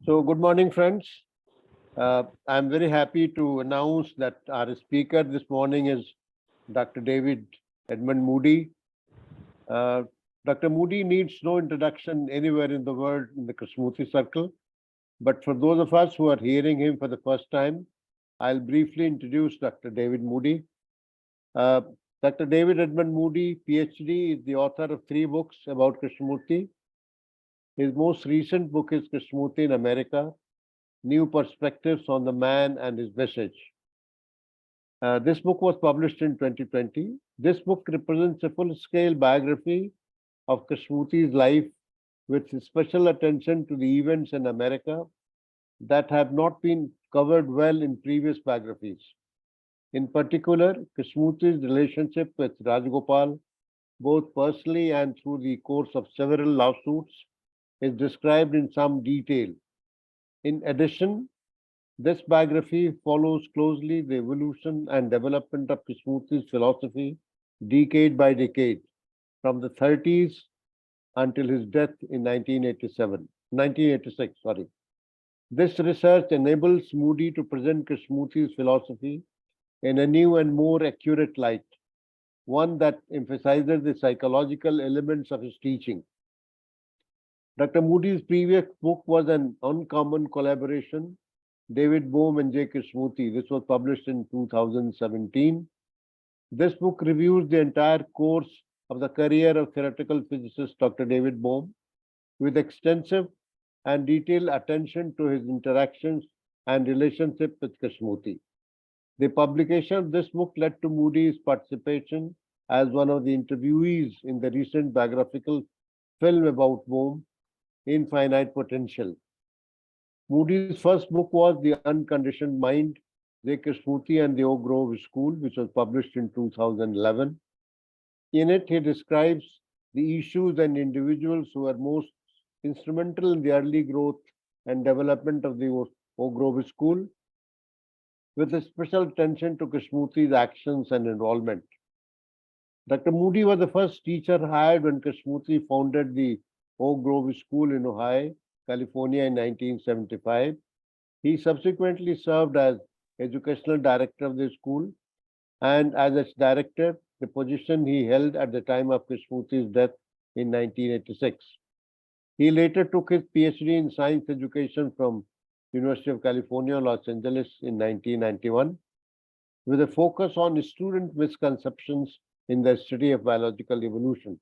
So, good morning, friends. I'm very happy to announce that our speaker this morning is Dr. David Edmund Moody. Uh, Dr. Moody needs no introduction anywhere in the world in the Krishnamurti circle. But for those of us who are hearing him for the first time, I'll briefly introduce Dr. David Moody. Uh, Dr. David Edmund Moody, PhD, is the author of 3 books about Krishnamurti. His most recent book is Krishnamurti in America, New Perspectives on the Man and His Message. This book was published in 2020. This book represents a full-scale biography of Krishnamurti's life with special attention to the events in America that have not been covered well in previous biographies. In particular, Krishnamurti's relationship with Rajagopal, both personally and through the course of several lawsuits, is described in some detail. In addition, this biography follows closely the evolution and development of Krishnamurti's philosophy decade by decade, from the 30s until his death in 1986. This research enables Moody to present Krishnamurti's philosophy in a new and more accurate light, one that emphasizes the psychological elements of his teaching. Dr. Moody's previous book was an uncommon collaboration, David Bohm and J. Krishnamurti. This was published in 2017. This book reviews the entire course of the career of theoretical physicist Dr. David Bohm with extensive and detailed attention to his interactions and relationship with Krishnamurti. The publication of this book led to Moody's participation as one of the interviewees in the recent biographical film about Bohm, Infinite Potential. Moody's first book was The Unconditioned Mind, J. Krishnamurti and the Oak Grove School, which was published in 2011. In it, he describes the issues and individuals who were most instrumental in the early growth and development of the Oak Grove School, with a special attention to Krishnamurti's actions and involvement. Dr. Moody was the first teacher hired when Krishnamurti founded the Oak Grove School in Ojai, California in 1975. He subsequently served as educational director of the school, and as its director, the position he held at the time of Krishnamurti's death in 1986. He later took his PhD in science education from University of California, Los Angeles in 1991, with a focus on student misconceptions in the study of biological evolution.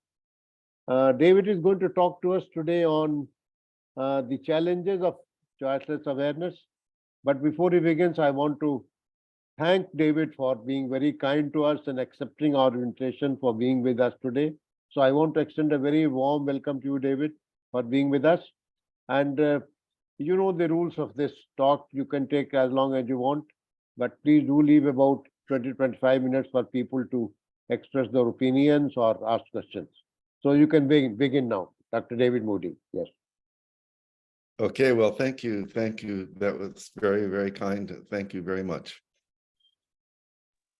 David is going to talk to us today on the challenges of choiceless awareness. But before he begins, I want to thank David for being very kind to us and accepting our invitation for being with us today. So I want to extend a very warm welcome to you, David, for being with us. And you know the rules of this talk. You can take as long as you want, but please do leave about 20-25 minutes for people to express their opinions or ask questions. So you can begin now, Dr. David Moody. Yes. Okay, well, thank you. Thank you. That was very, very kind. Thank you very much.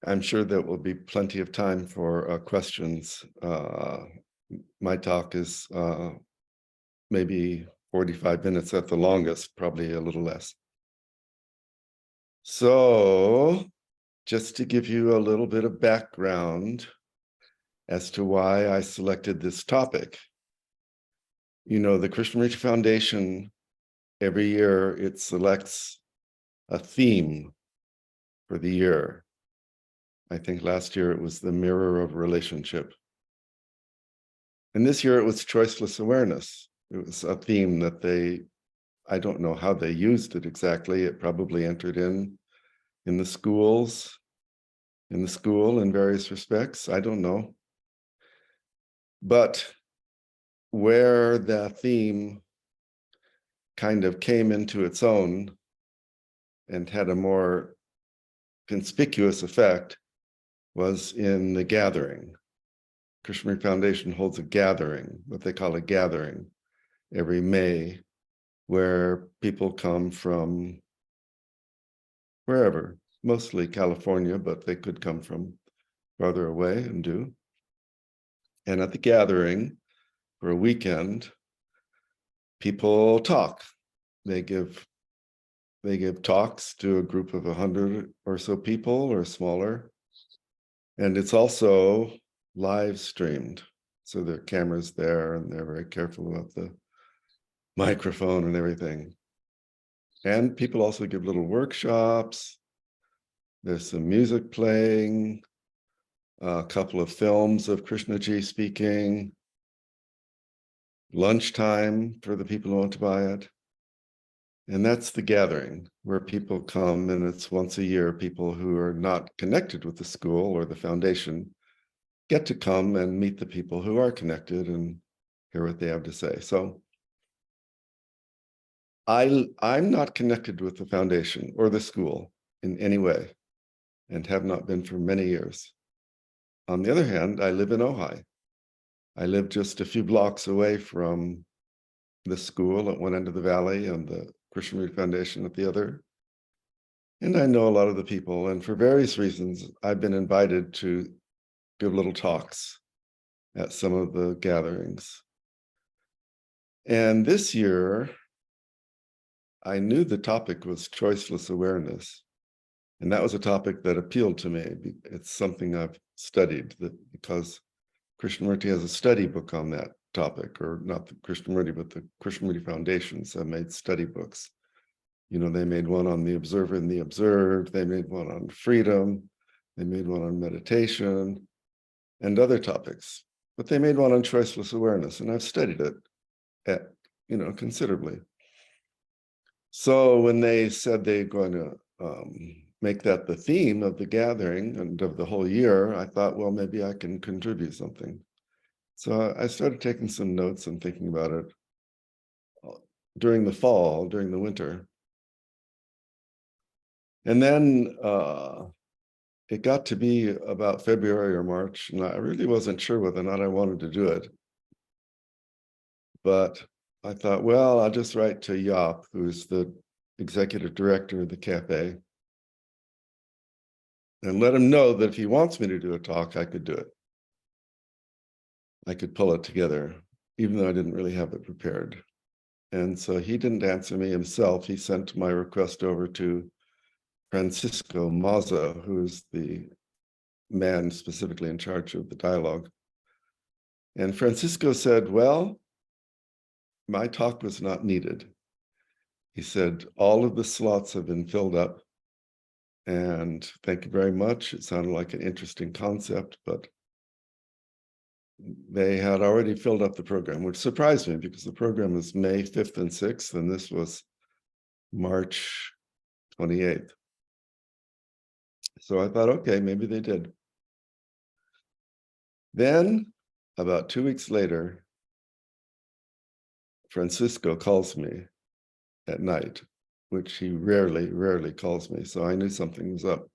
I'm sure there will be plenty of time for questions. My talk is maybe 45 minutes at the longest, probably a little less. So just to give you a little bit of background as to why I selected this topic. You know, the Krishnamurti Foundation, every year it selects a theme for the year. I think last year it was the mirror of relationship. And this year it was choiceless awareness. It was a theme that I don't know how they used it exactly. It probably entered in the schools, in the school in various respects. I don't know. But where that theme kind of came into its own and had a more conspicuous effect was in the gathering. Krishnamurti Foundation holds a gathering, what they call a gathering, every May, where people come from wherever, mostly California, but they could come from farther away and do. And at the gathering, for a weekend, people talk. They give talks to a group of 100 or so people or smaller. And it's also live streamed. So there are cameras there and they're very careful about the microphone and everything. And people also give little workshops. There's some music playing, a couple of films of Krishnaji speaking, lunchtime for the people who want to buy it. And that's the gathering where people come, and it's once a year. People who are not connected with the school or the foundation get to come and meet the people who are connected and hear what they have to say. So I'm not connected with the foundation or the school in any way and have not been for many years. On the other hand, I live in Ojai. I live just a few blocks away from the school at one end of the valley and the Krishnamurti Foundation at the other. And I know a lot of the people, and for various reasons, I've been invited to give little talks at some of the gatherings. And this year, I knew the topic was choiceless awareness. And that was a topic that appealed to me. It's something I've studied because Krishnamurti has a study book on that topic, or not the Krishnamurti, but the Krishnamurti Foundations have made study books. You know, they made one on the observer and the observed. They made one on freedom. They made one on meditation and other topics. But they made one on choiceless awareness, and I've studied it considerably. So when they said they're going to make that the theme of the gathering and of the whole year, I thought, well, maybe I can contribute something. So I started taking some notes and thinking about it during the fall, during the winter. And then it got to be about February or March, and I really wasn't sure whether or not I wanted to do it. But I thought, well, I'll just write to Yop, who's the executive director of the cafe, and let him know that if he wants me to do a talk, I could do it. I could pull it together, even though I didn't really have it prepared. And so he didn't answer me himself. He sent my request over to Francisco Maza, who is the man specifically in charge of the dialogue. And Francisco said, well, my talk was not needed. He said, all of the slots have been filled up. And thank you very much. It sounded like an interesting concept, but they had already filled up the program, which surprised me because the program was May 5th and 6th, and this was March 28th. So I thought, okay, maybe they did. Then, about 2 weeks later, Francisco calls me at night, which he rarely calls me. So I knew something was up.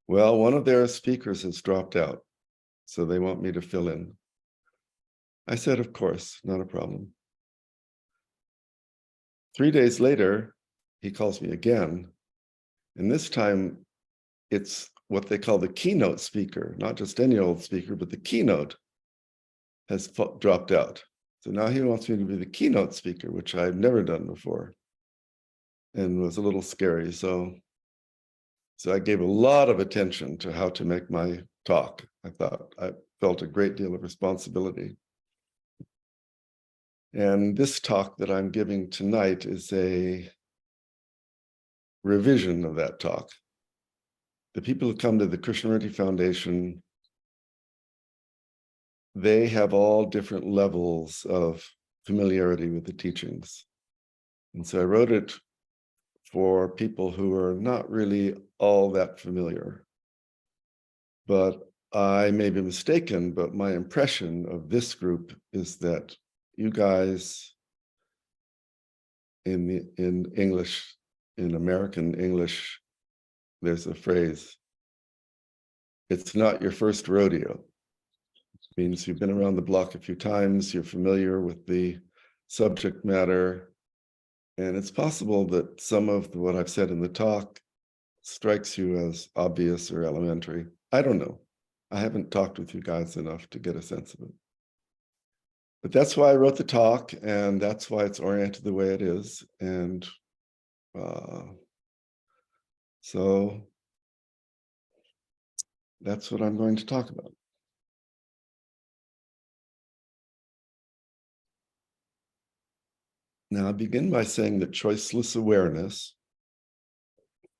Well, one of their speakers has dropped out, so they want me to fill in. I said, of course, not a problem. 3 days later, he calls me again. And this time, it's what they call the keynote speaker, not just any old speaker, but the keynote has dropped out. So now he wants me to be the keynote speaker, which I've never done before and was a little scary. So I gave a lot of attention to how to make my talk. I felt a great deal of responsibility. And this talk that I'm giving tonight is a revision of that talk. The people who come to the Krishnamurti Foundation, they have all different levels of familiarity with the teachings. And so I wrote it for people who are not really all that familiar. But I may be mistaken, but my impression of this group is that you guys in English, in American English, there's a phrase, it's not your first rodeo. It means you've been around the block a few times, you're familiar with the subject matter, and it's possible that some of what I've said in the talk strikes you as obvious or elementary. I don't know. I haven't talked with you guys enough to get a sense of it. But that's why I wrote the talk, and that's why it's oriented the way it is. And so that's what I'm going to talk about. Now, I begin by saying that choiceless awareness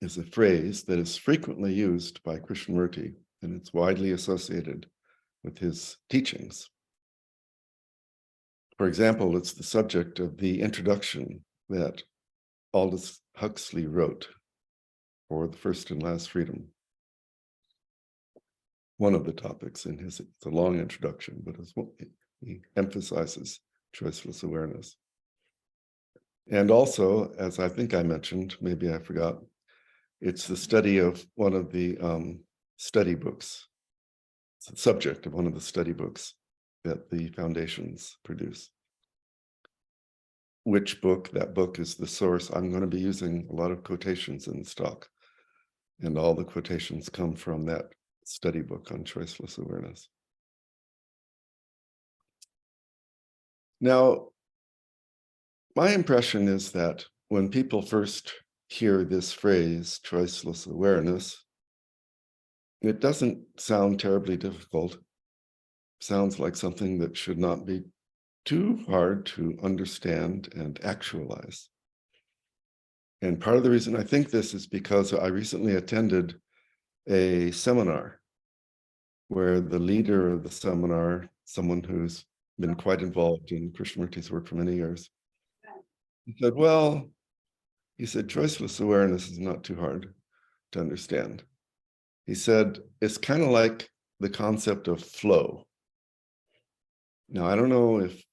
is a phrase that is frequently used by Krishnamurti, and it's widely associated with his teachings. For example, it's the subject of the introduction that Aldous Huxley wrote for The First and Last Freedom. One of the topics in his, it's a long introduction, but he emphasizes choiceless awareness. And also, as I think I mentioned, maybe I forgot, it's the study of one of the study books. It's the subject of one of the study books that the foundations produce. Which book? That book is the source. I'm going to be using a lot of quotations in this talk, and all the quotations come from that study book on choiceless awareness. Now, my impression is that when people first hear this phrase, choiceless awareness, it doesn't sound terribly difficult. It sounds like something that should not be too hard to understand and actualize. And part of the reason I think this is because I recently attended a seminar where the leader of the seminar, someone who's been quite involved in Krishnamurti's work for many years, he said, well, he said, choiceless awareness is not too hard to understand. He said, it's kind of like the concept of flow. Now, I don't know if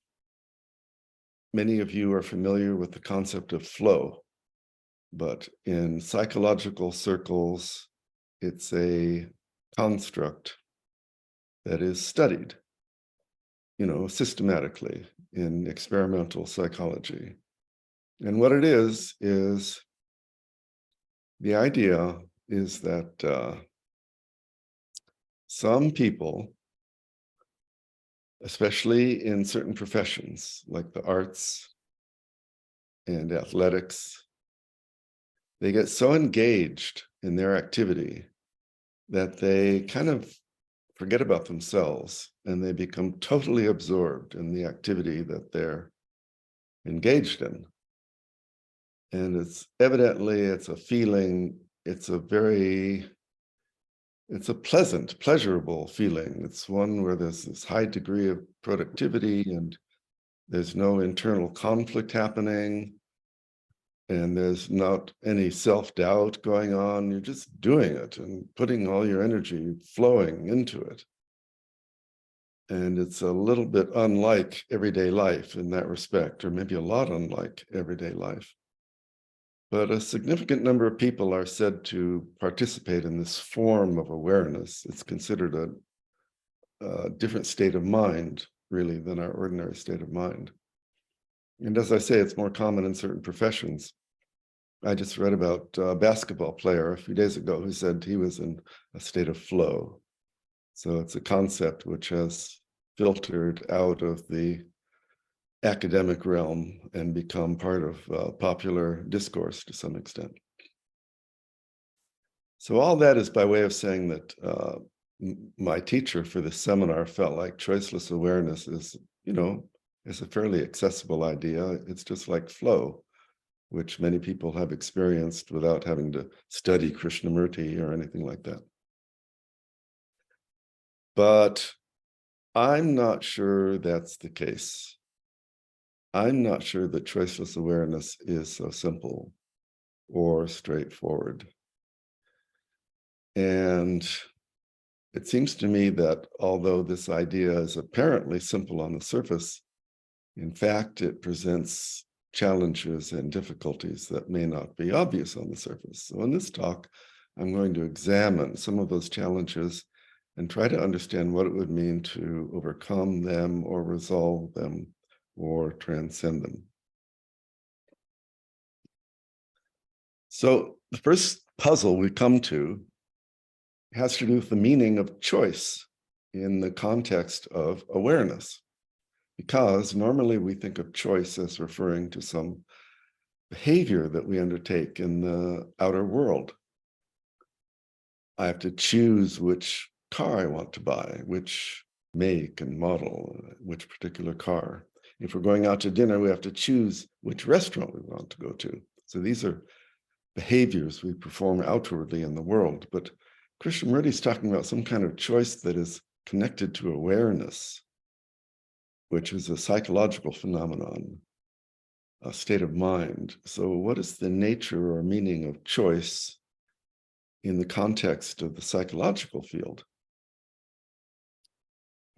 many of you are familiar with the concept of flow, but in psychological circles, it's a construct that is studied, systematically in experimental psychology. And what it is the idea is that some people, especially in certain professions like the arts and athletics, they get so engaged in their activity that they kind of forget about themselves and they become totally absorbed in the activity that they're engaged in. And it's a feeling, it's a pleasant, pleasurable feeling. It's one where there's this high degree of productivity and there's no internal conflict happening. And there's not any self-doubt going on. You're just doing it and putting all your energy flowing into it. And it's a little bit unlike everyday life in that respect, or maybe a lot unlike everyday life. But a significant number of people are said to participate in this form of awareness. It's considered a different state of mind, really, than our ordinary state of mind. And as I say, it's more common in certain professions. I just read about a basketball player a few days ago who said he was in a state of flow. So it's a concept which has filtered out of the academic realm and become part of popular discourse to some extent. So all that is by way of saying that my teacher for this seminar felt like choiceless awareness is a fairly accessible idea. It's just like flow, which many people have experienced without having to study Krishnamurti or anything like that. But I'm not sure that's the case. I'm not sure that choiceless awareness is so simple or straightforward. And it seems to me that although this idea is apparently simple on the surface, in fact, it presents challenges and difficulties that may not be obvious on the surface. So in this talk, I'm going to examine some of those challenges and try to understand what it would mean to overcome them or resolve them or transcend them. So the first puzzle we come to has to do with the meaning of choice in the context of awareness. because normally we think of choice as referring to some behavior that we undertake in the outer world. I have to choose which car I want to buy, which make and model, which particular car. If we're going out to dinner, we have to choose which restaurant we want to go to. So these are behaviors we perform outwardly in the world. But Krishnamurti is talking about some kind of choice that is connected to awareness, which is a psychological phenomenon, a state of mind. So what is the nature or meaning of choice in the context of the psychological field?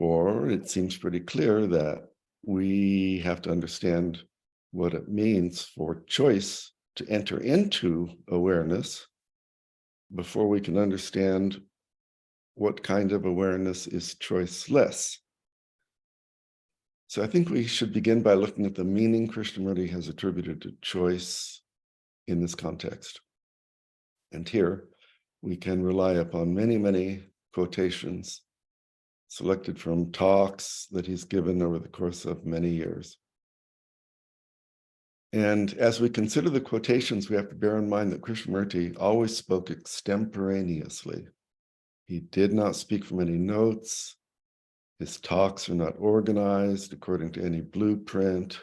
Or it seems pretty clear that we have to understand what it means for choice to enter into awareness before we can understand what kind of awareness is choiceless. So I think we should begin by looking at the meaning Krishnamurti has attributed to choice in this context. And here we can rely upon many, many quotations selected from talks that he's given over the course of many years. And as we consider the quotations, we have to bear in mind that Krishnamurti always spoke extemporaneously. He did not speak from any notes. His talks are not organized according to any blueprint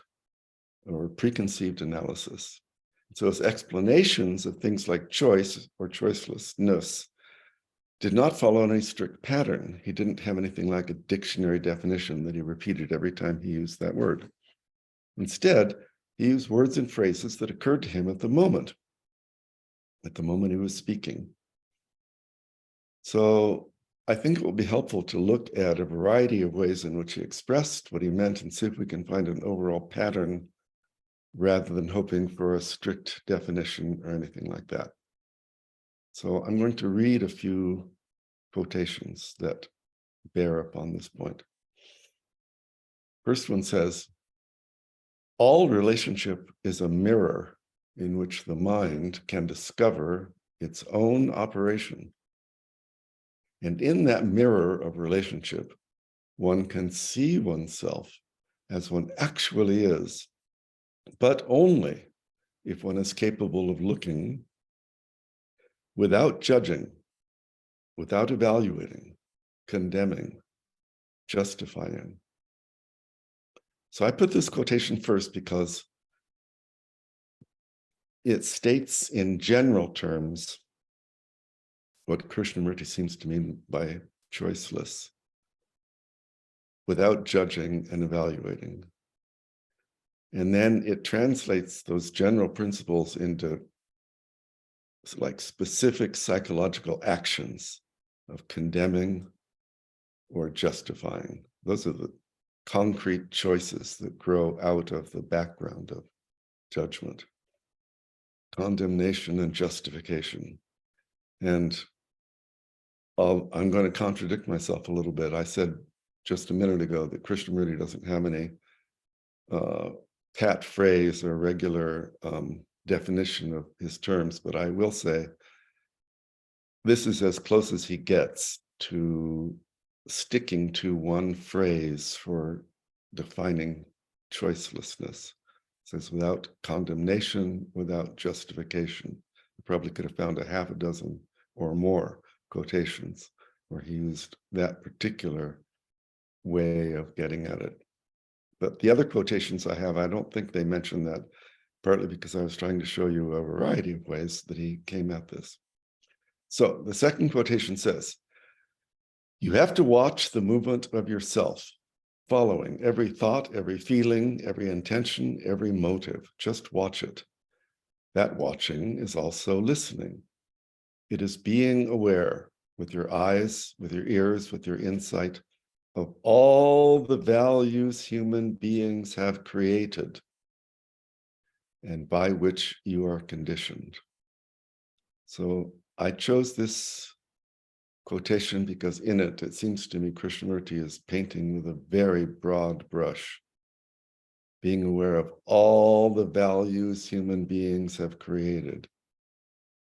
or preconceived analysis. So his explanations of things like choice or choicelessness did not follow any strict pattern. He didn't have anything like a dictionary definition that he repeated every time he used that word. Instead, he used words and phrases that occurred to him at the moment he was speaking. So I think it will be helpful to look at a variety of ways in which he expressed what he meant and see if we can find an overall pattern rather than hoping for a strict definition or anything like that. So I'm going to read a few quotations that bear upon this point. First one says, all relationship is a mirror in which the mind can discover its own operation. And in that mirror of relationship, one can see oneself as one actually is, but only if one is capable of looking without judging, without evaluating, condemning, justifying. So I put this quotation first because it states in general terms what Krishnamurti seems to mean by choiceless, without judging and evaluating. And then it translates those general principles into like specific psychological actions of condemning or justifying. Those are the concrete choices that grow out of the background of judgment, condemnation and justification. And I'm going to contradict myself a little bit. I said just a minute ago that Krishnamurti doesn't have any pat phrase or regular definition of his terms, but I will say this is as close as he gets to sticking to one phrase for defining choicelessness. It says without condemnation, without justification. I probably could have found a half a dozen or more quotations where he used that particular way of getting at it. But the other quotations I have, I don't think they mention that, partly because I was trying to show you a variety of ways that he came at this. So the second quotation says, you have to watch the movement of yourself, following every thought, every feeling, every intention, every motive. Just watch it. That watching is also listening. It is being aware with your eyes, with your ears, with your insight of all the values human beings have created and by which you are conditioned. So I chose this quotation because in it, it seems to me Krishnamurti is painting with a very broad brush, being aware of all the values human beings have created.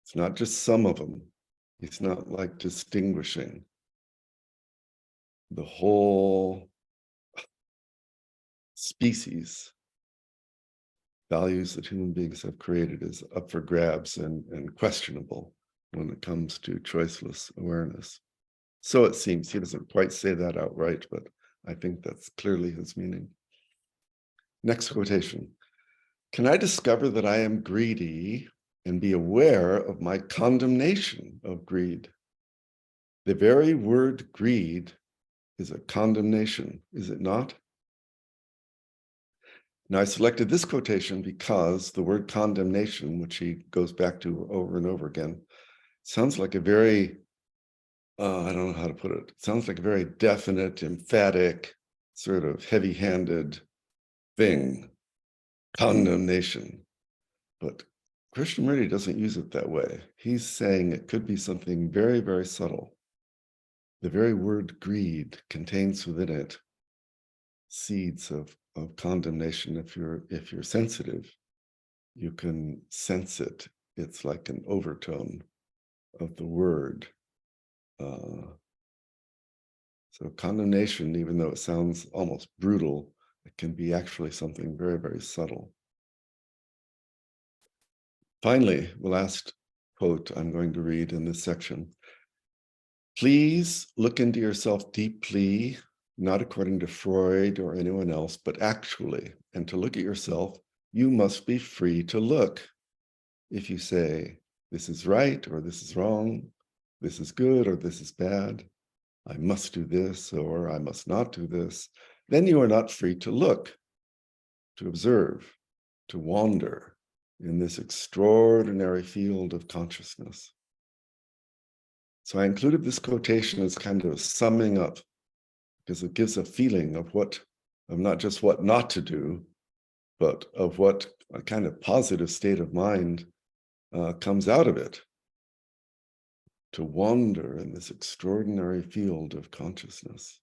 It's not just some of them. It's not like distinguishing the whole species, values that human beings have created, is up for grabs and questionable when it comes to choiceless awareness. So it seems. He doesn't quite say that outright, but I think that's clearly his meaning. Next quotation. Can I discover that I am greedy and be aware of my condemnation of greed? The very word greed is a condemnation, is it not? Now, I selected this quotation because the word condemnation, which he goes back to over and over again, sounds like a very, I don't know how to put it. It sounds like a very definite, emphatic, sort of heavy-handed thing, condemnation. But Krishnamurti doesn't use it that way. He's saying it could be something very, very subtle. The very word greed contains within it seeds of condemnation. If you're sensitive, you can sense it. It's like an overtone of the word. So condemnation, even though it sounds almost brutal, it can be actually something very, very subtle. Finally, the last quote I'm going to read in this section. Please look into yourself deeply, not according to Freud or anyone else, but actually. And to look at yourself, you must be free to look. If you say, this is right or this is wrong, this is good or this is bad, I must do this or I must not do this, then you are not free to look, to observe, to wander in this extraordinary field of consciousness. So I included this quotation as kind of summing up, because it gives a feeling of not just what not to do, but of what a kind of positive state of mind comes out of it. To wander in this extraordinary field of consciousness,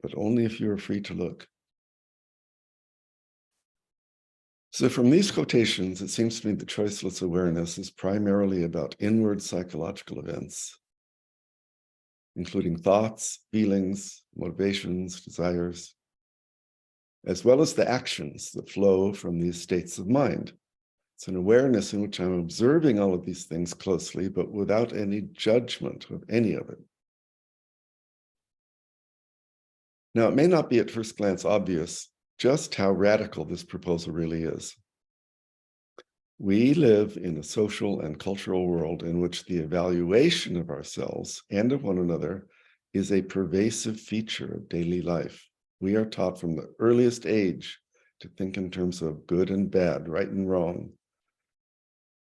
but only if you are free to look. So from these quotations, it seems to me that choiceless awareness is primarily about inward psychological events, including thoughts, feelings, motivations, desires, as well as the actions that flow from these states of mind. It's an awareness in which I'm observing all of these things closely, but without any judgment of any of it. Now, it may not be at first glance obvious just how radical this proposal really is. We live in a social and cultural world in which the evaluation of ourselves and of one another is a pervasive feature of daily life. We are taught from the earliest age to think in terms of good and bad, right and wrong,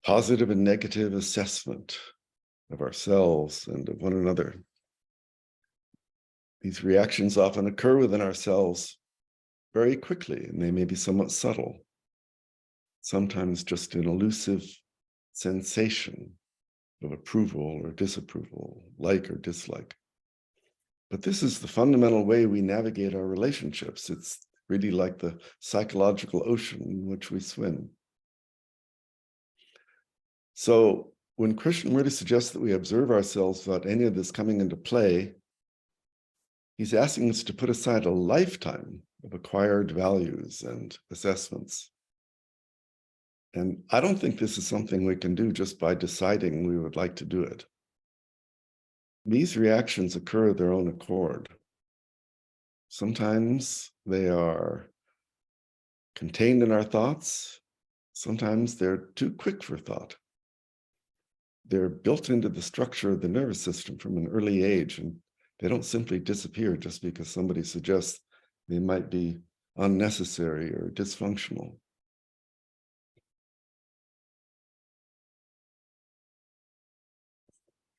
positive and negative assessment of ourselves and of one another. These reactions often occur within ourselves very quickly, and they may be somewhat subtle, sometimes just an elusive sensation of approval or disapproval, like or dislike. But this is the fundamental way we navigate our relationships. It's really like the psychological ocean in which we swim. So when Krishnamurti suggests that we observe ourselves without any of this coming into play, he's asking us to put aside a lifetime of acquired values and assessments. And I don't think this is something we can do just by deciding we would like to do it. These reactions occur of their own accord. Sometimes they are contained in our thoughts. Sometimes they're too quick for thought. They're built into the structure of the nervous system from an early age, and they don't simply disappear just because somebody suggests they might be unnecessary or dysfunctional.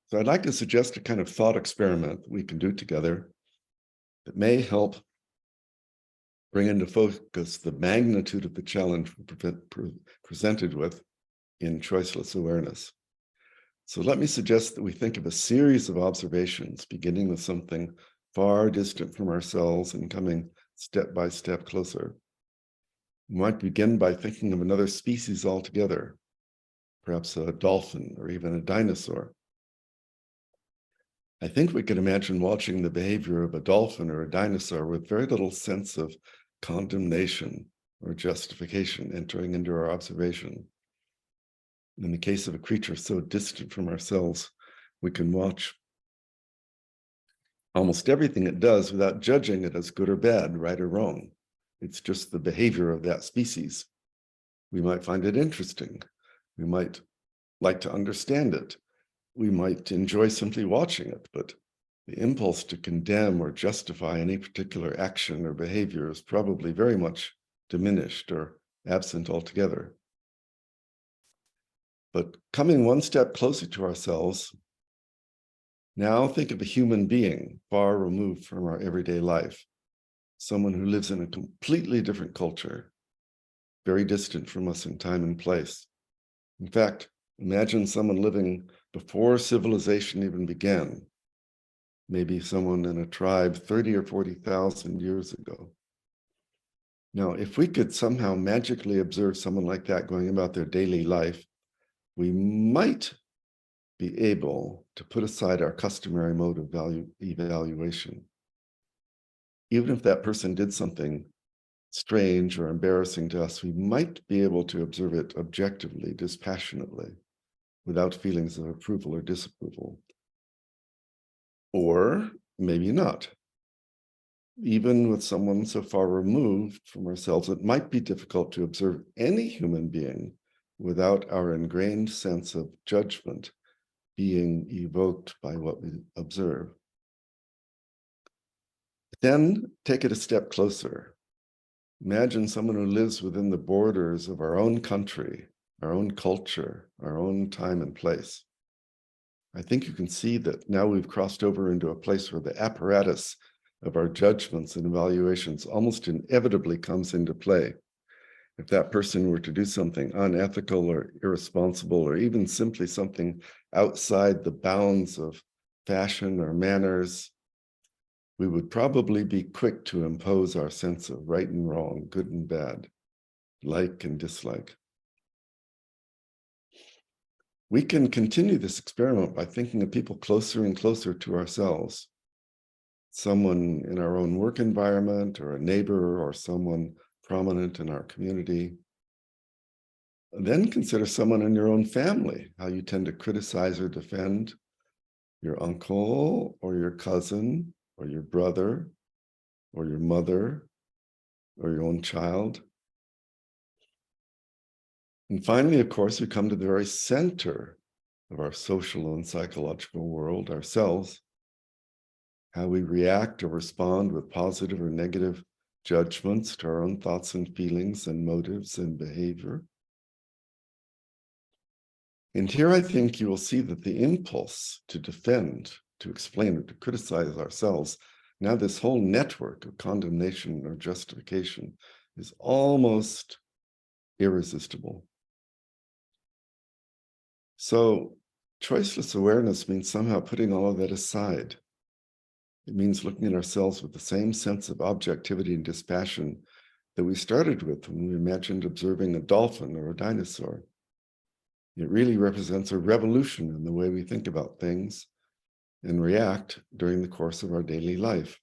So I'd like to suggest a kind of thought experiment that we can do together that may help bring into focus the magnitude of the challenge we're presented with in choiceless awareness. So let me suggest that we think of a series of observations, beginning with something far distant from ourselves and coming step by step closer. We might begin by thinking of another species altogether, perhaps a dolphin or even a dinosaur. I think we could imagine watching the behavior of a dolphin or a dinosaur with very little sense of condemnation or justification entering into our observation. In the case of a creature so distant from ourselves, we can watch almost everything it does without judging it as good or bad, right or wrong. It's just the behavior of that species. We might find it interesting. We might like to understand it. We might enjoy simply watching it, but the impulse to condemn or justify any particular action or behavior is probably very much diminished or absent altogether. But coming one step closer to ourselves, now think of a human being far removed from our everyday life, someone who lives in a completely different culture, very distant from us in time and place. In fact, imagine someone living before civilization even began, maybe someone in a tribe 30 or 40,000 years ago. Now, if we could somehow magically observe someone like that going about their daily life, we might be able to put aside our customary mode of value evaluation. Even if that person did something strange or embarrassing to us, we might be able to observe it objectively, dispassionately, without feelings of approval or disapproval. Or maybe not. Even with someone so far removed from ourselves, it might be difficult to observe any human being without our ingrained sense of judgment being evoked by what we observe. Then take it a step closer. Imagine someone who lives within the borders of our own country, our own culture, our own time and place. I think you can see that now we've crossed over into a place where the apparatus of our judgments and evaluations almost inevitably comes into play. If that person were to do something unethical or irresponsible, or even simply something outside the bounds of fashion or manners, we would probably be quick to impose our sense of right and wrong, good and bad, like and dislike. We can continue this experiment by thinking of people closer and closer to ourselves. Someone in our own work environment, or a neighbor, or someone prominent in our community. Then consider someone in your own family, how you tend to criticize or defend your uncle, or your cousin, or your brother, or your mother, or your own child. And finally, of course, we come to the very center of our social and psychological world, ourselves, how we react or respond with positive or negative judgments to our own thoughts and feelings and motives and behavior. And here I think you will see that the impulse to defend, to explain, or to criticize ourselves, now this whole network of condemnation or justification is almost irresistible. So choiceless awareness means somehow putting all of that aside. It means looking at ourselves with the same sense of objectivity and dispassion that we started with when we imagined observing a dolphin or a dinosaur. It really represents a revolution in the way we think about things and react during the course of our daily life.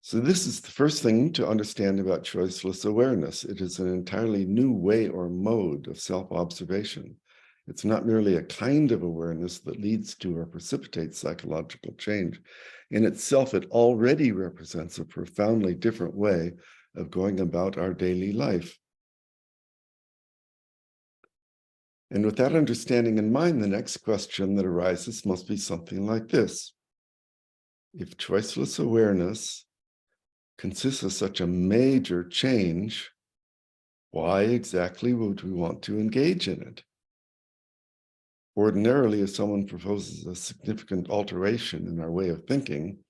So this is the first thing to understand about choiceless awareness. It is an entirely new way or mode of self-observation. It's not merely a kind of awareness that leads to or precipitates psychological change. In itself, it already represents a profoundly different way of going about our daily life. And with that understanding in mind, the next question that arises must be something like this. If choiceless awareness consists of such a major change, why exactly would we want to engage in it? Ordinarily, if someone proposes a significant alteration in our way of thinking,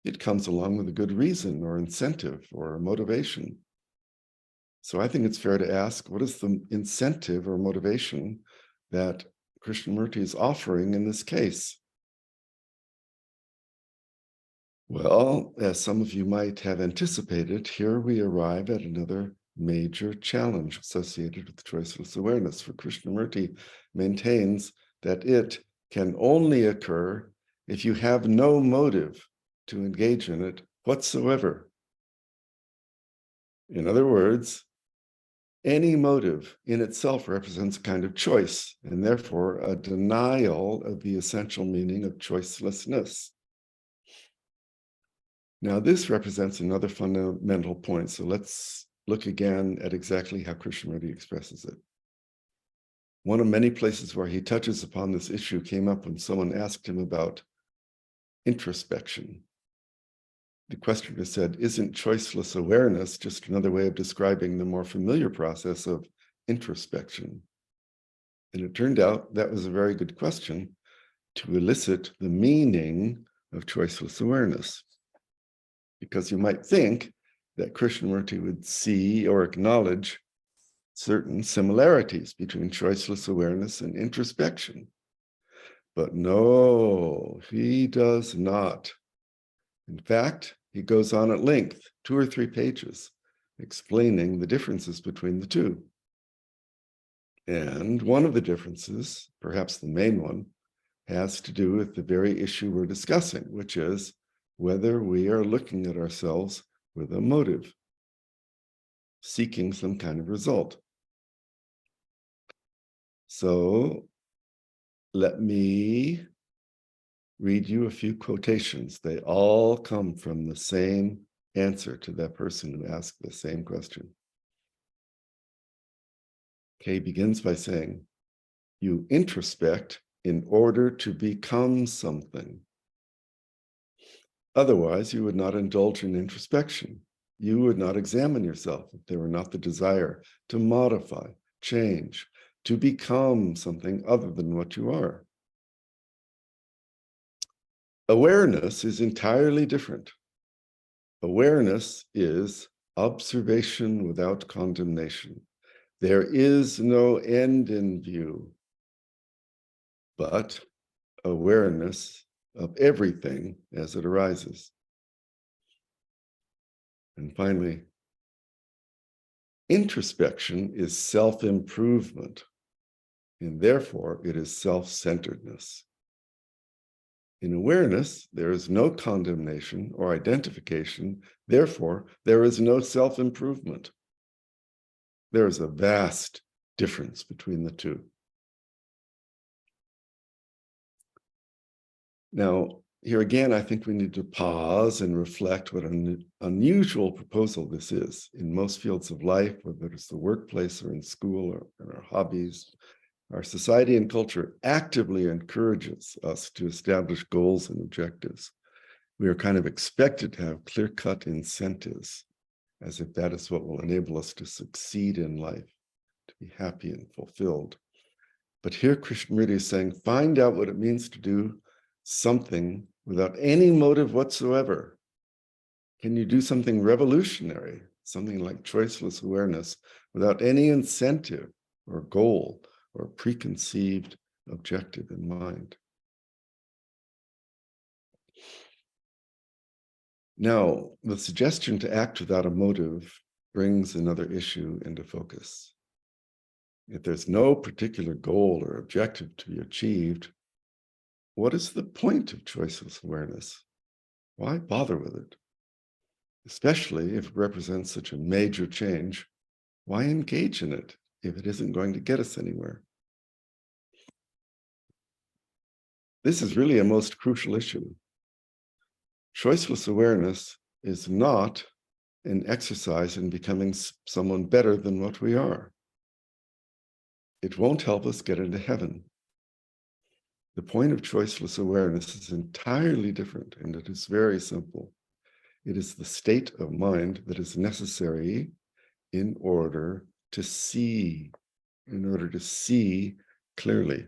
it comes along with a good reason or incentive or motivation. So I think it's fair to ask, what is the incentive or motivation that Krishnamurti is offering in this case? Well, as some of you might have anticipated, here we arrive at another major challenge associated with choiceless awareness. For Krishnamurti maintains that it can only occur if you have no motive to engage in it whatsoever. In other words, any motive in itself represents a kind of choice, and therefore a denial of the essential meaning of choicelessness. Now, this represents another fundamental point. So let's look again at exactly how Krishnamurti expresses it. One of many places where he touches upon this issue came up when someone asked him about introspection. The questioner said, isn't choiceless awareness just another way of describing the more familiar process of introspection? And it turned out that was a very good question to elicit the meaning of choiceless awareness. Because you might think that Krishnamurti would see or acknowledge certain similarities between choiceless awareness and introspection. But no, he does not. In fact, he goes on at length, 2 or 3 pages, explaining the differences between the two. And one of the differences, perhaps the main one, has to do with the very issue we're discussing, which is whether we are looking at ourselves with a motive, seeking some kind of result. So let me read you a few quotations. They all come from the same answer to that person who asked the same question. Kay begins by saying, you introspect in order to become something. Otherwise, you would not indulge in introspection. You would not examine yourself if there were not the desire to modify, change, to become something other than what you are. Awareness is entirely different. Awareness is observation without condemnation. There is no end in view, but awareness of everything as it arises. And finally, introspection is self-improvement, and therefore it is self-centeredness. In awareness, there is no condemnation or identification, therefore there is no self-improvement. There is a vast difference between the two. Now, here again, I think we need to pause and reflect what an unusual proposal this is. In most fields of life, whether it's the workplace or in school or in our hobbies, our society and culture actively encourages us to establish goals and objectives. We are kind of expected to have clear-cut incentives, as if that is what will enable us to succeed in life, to be happy and fulfilled. But here Krishnamurti is saying, find out what it means to do something without any motive whatsoever. Can you do something revolutionary, something like choiceless awareness, without any incentive or goal or preconceived objective in mind? Now, the suggestion to act without a motive brings another issue into focus. If there's no particular goal or objective to be achieved, what is the point of choiceless awareness? Why bother with it? Especially if it represents such a major change, why engage in it if it isn't going to get us anywhere? This is really a most crucial issue. Choiceless awareness is not an exercise in becoming someone better than what we are. It won't help us get into heaven. The point of choiceless awareness is entirely different, and it is very simple. It is the state of mind that is necessary in order to see clearly.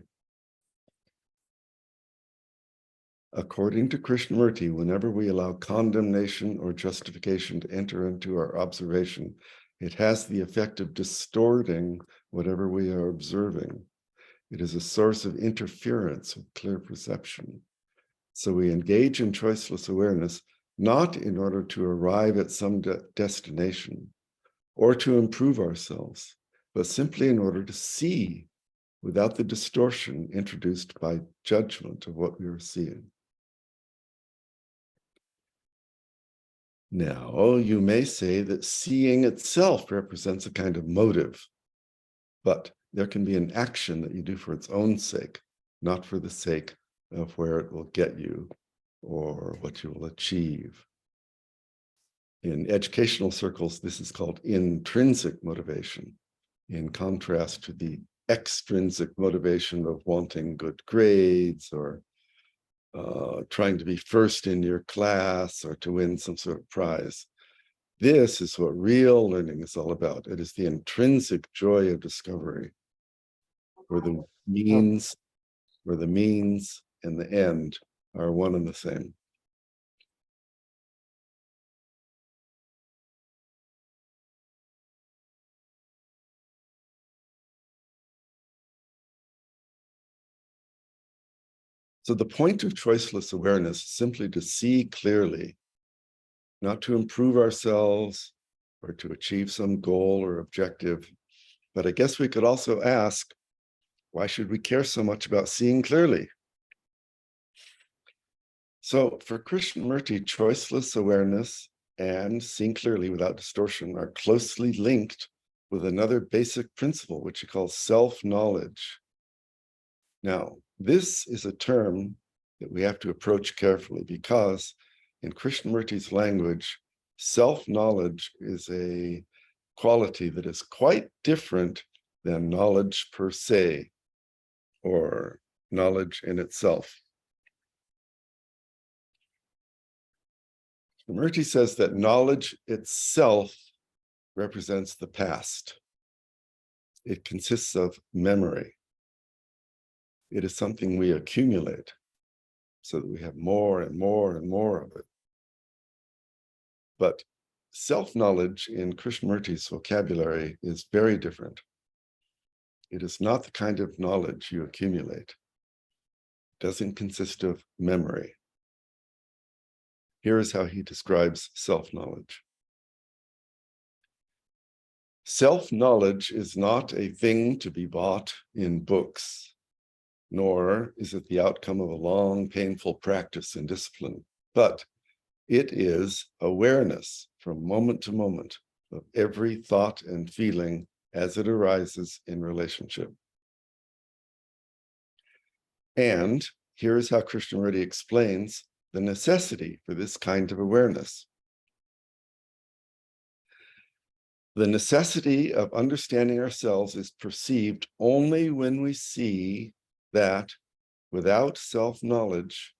According to Krishnamurti, whenever we allow condemnation or justification to enter into our observation, it has the effect of distorting whatever we are observing. It is a source of interference with clear perception. So we engage in choiceless awareness, not in order to arrive at some destination or to improve ourselves, but simply in order to see without the distortion introduced by judgment of what we are seeing. Now, you may say that seeing itself represents a kind of motive, but there can be an action that you do for its own sake, not for the sake of where it will get you or what you will achieve. In educational circles, this is called intrinsic motivation, in contrast to the extrinsic motivation of wanting good grades or trying to be first in your class or to win some sort of prize. This is what real learning is all about. It is the intrinsic joy of discovery, where the means and the end are one and the same. So the point of choiceless awareness is simply to see clearly, not to improve ourselves or to achieve some goal or objective. But I guess we could also ask, why should we care so much about seeing clearly? So for Krishnamurti, choiceless awareness and seeing clearly without distortion are closely linked with another basic principle, which he calls self-knowledge. Now, this is a term that we have to approach carefully because in Krishnamurti's language, self-knowledge is a quality that is quite different than knowledge per se or knowledge in itself. Krishnamurti says that knowledge itself represents the past. It consists of memory. It is something we accumulate so that we have more and more and more of it. But self-knowledge in Krishnamurti's vocabulary is very different. It is not the kind of knowledge you accumulate. It doesn't consist of memory. Here is how he describes self-knowledge. Self-knowledge is not a thing to be bought in books, nor is it the outcome of a long, painful practice and discipline, but it is awareness from moment to moment of every thought and feeling as it arises in relationship. And here is how Krishnamurti explains the necessity for this kind of awareness. The necessity of understanding ourselves is perceived only when we see that without self-knowledge,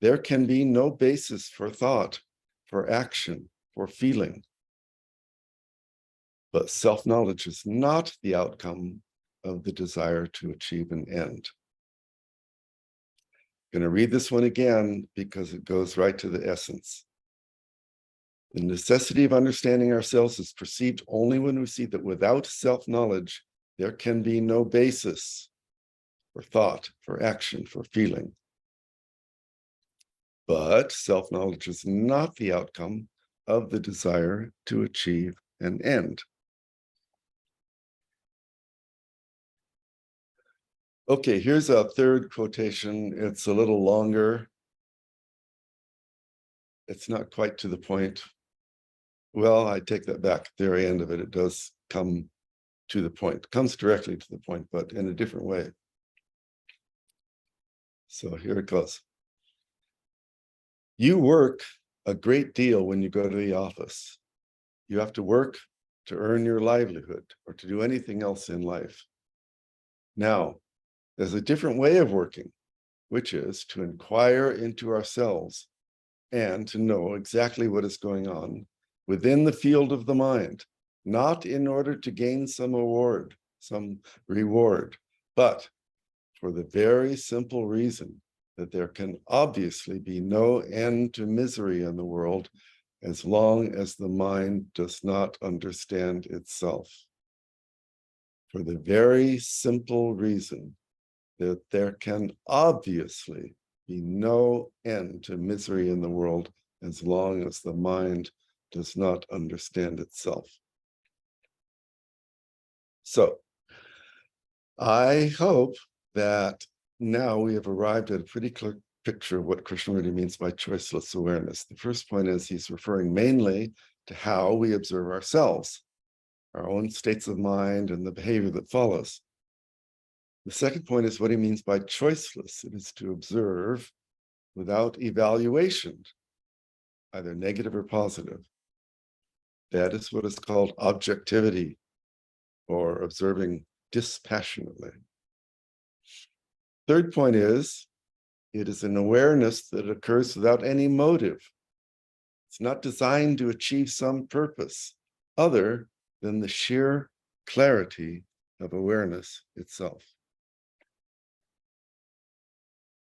there can be no basis for thought, for action, for feeling. But self-knowledge is not the outcome of the desire to achieve an end. I'm going to read this one again because it goes right to the essence. The necessity of understanding ourselves is perceived only when we see that without self-knowledge, there can be no basis for thought, for action, for feeling. But self-knowledge is not the outcome of the desire to achieve an end. Okay, here's a third quotation. It's a little longer. It's not quite to the point. Well, I take that back. At the very end of it, it does come to the point. It comes directly to the point, but in a different way. So here it goes. You work a great deal when you go to the office. You have to work to earn your livelihood or to do anything else in life. Now, there's a different way of working, which is to inquire into ourselves and to know exactly what is going on within the field of the mind, not in order to gain some award, some reward, but for the very simple reason that there can obviously be no end to misery in the world as long as the mind does not understand itself. For the very simple reason that there can obviously be no end to misery in the world as long as the mind does not understand itself. So, I hope that now we have arrived at a pretty picture of what Krishnamurti means by choiceless awareness. The first point is he's referring mainly to how we observe ourselves, our own states of mind, and the behavior that follows. The second point is what he means by choiceless. It is to observe without evaluation, either negative or positive. That is what is called objectivity, or observing dispassionately. Third point is, it is an awareness that occurs without any motive. It's not designed to achieve some purpose other than the sheer clarity of awareness itself.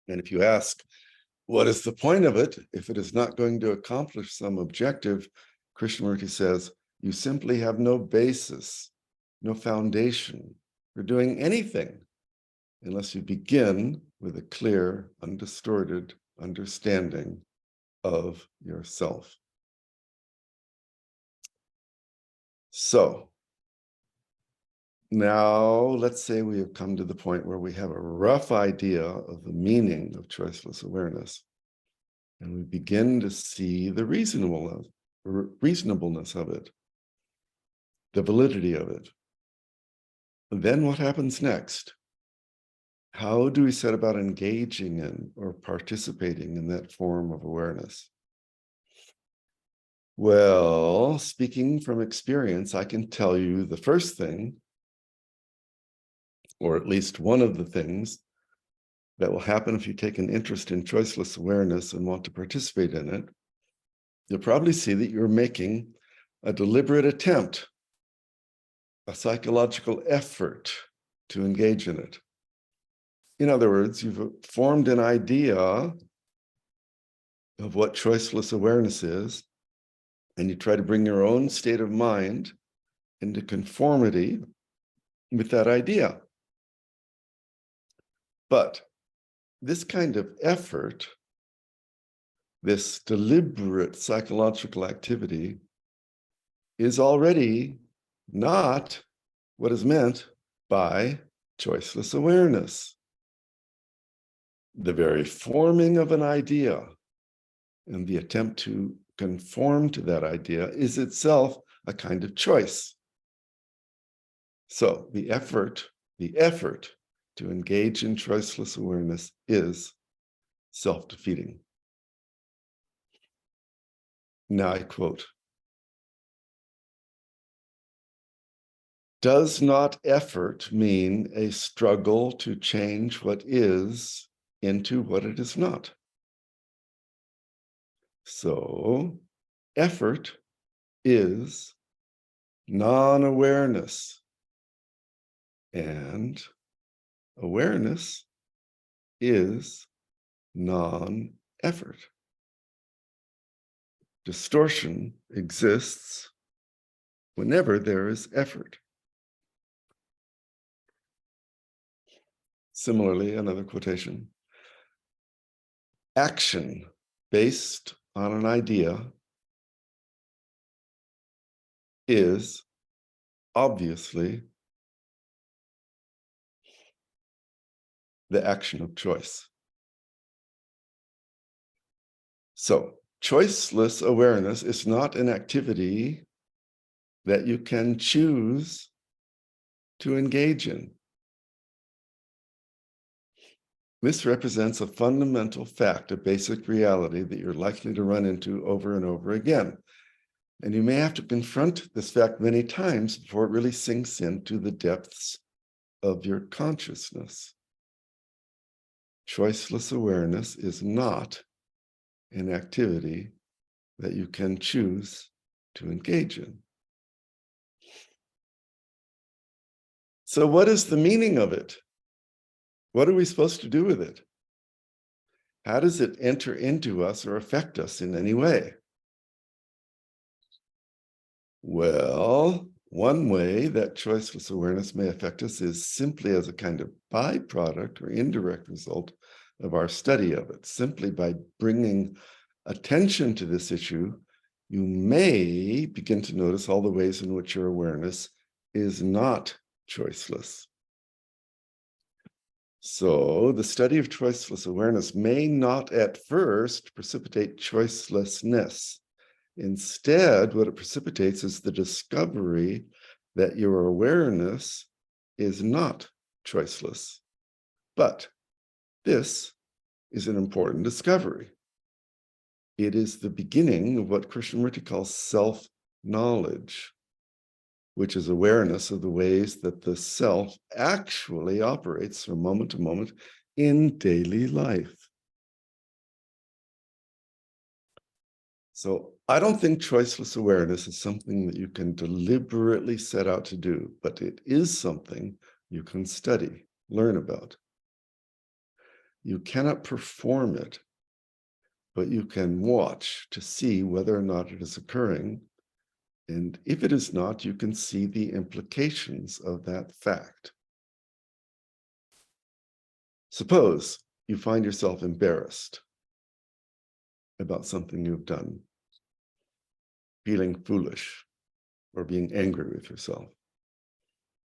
And if you ask, what is the point of it if it is not going to accomplish some objective? Krishnamurti says, you simply have no basis, no foundation for doing anything unless you begin with a clear, undistorted understanding of yourself. So now let's say we have come to the point where we have a rough idea of the meaning of choiceless awareness, and we begin to see the reasonableness of it, the validity of it. And then what happens next? How do we set about engaging in or participating in that form of awareness? Well, speaking from experience, I can tell you the first thing, or at least one of the things, that will happen if you take an interest in choiceless awareness and want to participate in it. You'll probably see that you're making a deliberate attempt, a psychological effort to engage in it. In other words, you've formed an idea of what choiceless awareness is, and you try to bring your own state of mind into conformity with that idea. But this kind of effort, this deliberate psychological activity, is already not what is meant by choiceless awareness. The very forming of an idea and the attempt to conform to that idea is itself a kind of choice. So the effort to engage in choiceless awareness is self-defeating. Now I quote, does not effort mean a struggle to change what is into what it is not? So effort is non-awareness, and awareness is non-effort. Distortion exists whenever there is effort. Similarly, another quotation, action based on an idea is obviously the action of choice. So, choiceless awareness is not an activity that you can choose to engage in. This represents a fundamental fact, a basic reality that you're likely to run into over and over again. And you may have to confront this fact many times before it really sinks into the depths of your consciousness. Choiceless awareness is not an activity that you can choose to engage in. So what is the meaning of it? What are we supposed to do with it? How does it enter into us or affect us in any way? Well, one way that choiceless awareness may affect us is simply as a kind of byproduct or indirect result of our study of it. Simply by bringing attention to this issue, you may begin to notice all the ways in which your awareness is not choiceless. So the study of choiceless awareness may not at first precipitate choicelessness. Instead, what it precipitates is the discovery that your awareness is not choiceless. But this is an important discovery. It is the beginning of what Krishnamurti calls self-knowledge, which is awareness of the ways that the self actually operates from moment to moment in daily life. So I don't think choiceless awareness is something that you can deliberately set out to do, but it is something you can study, learn about. You cannot perform it, but you can watch to see whether or not it is occurring. And if it is not, you can see the implications of that fact. Suppose you find yourself embarrassed about something you've done, feeling foolish, or being angry with yourself.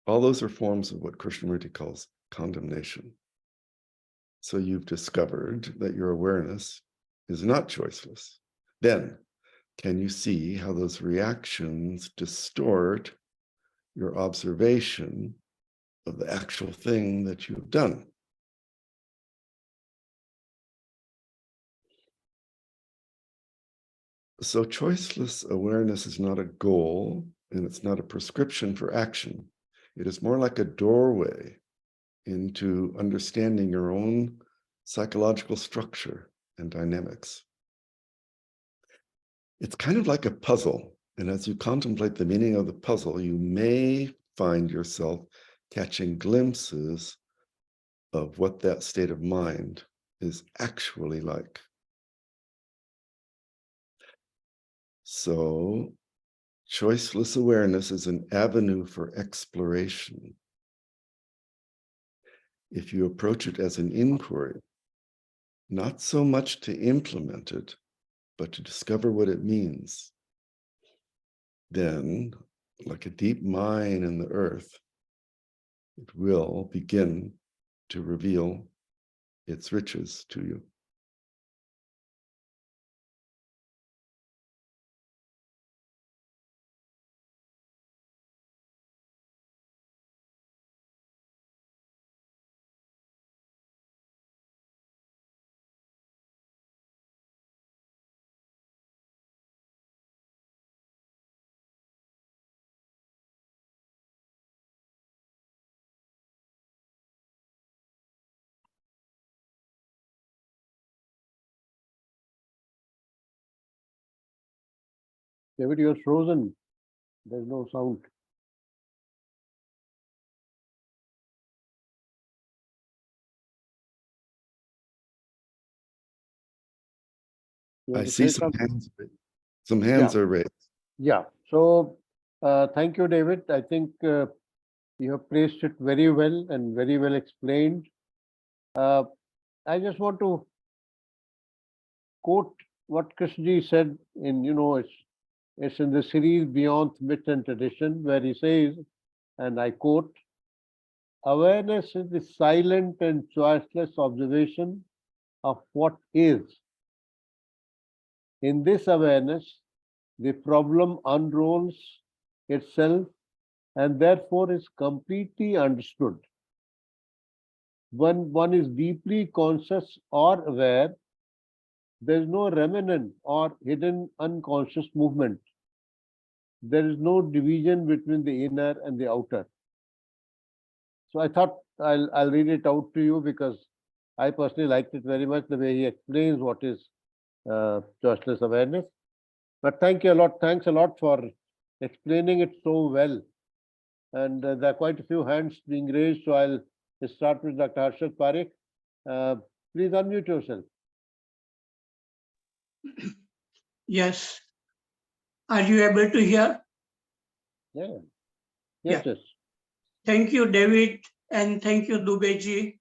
All those are forms of what Krishnamurti calls condemnation. So you've discovered that your awareness is not choiceless. Then, can you see how those reactions distort your observation of the actual thing that you've done? So choiceless awareness is not a goal, and it's not a prescription for action. It is more like a doorway into understanding your own psychological structure and dynamics. It's kind of like a puzzle, and as you contemplate the meaning of the puzzle, you may find yourself catching glimpses of what that state of mind is actually like. So, choiceless awareness is an avenue for exploration. If you approach it as an inquiry, not so much to implement it, but to discover what it means, then, like a deep mine in the earth, it will begin to reveal its riches to you. David, you're frozen. There's no sound. You I want to see say some something? hands. Some hands are raised. Yeah. So thank you, David. I think you have placed it very well and very well explained. I just want to quote what Krishnaji said in, it's in the series Beyond Myth and Tradition, where he says, and I quote, awareness is the silent and choiceless observation of what is. In this awareness, the problem unrolls itself and therefore is completely understood. When one is deeply conscious or aware, there is no remnant or hidden unconscious movement. There is no division between the inner and the outer. So I thought I'll read it out to you because I personally liked it very much, the way he explains what is choiceless awareness. But thank you a lot. Thanks a lot for explaining it so well. And there are quite a few hands being raised, so I'll start with Dr. Harshad Parekh. Please unmute yourself. Yes. Are you able to hear? Yeah. Yes, yes. Thank you, David, and thank you, Dubey.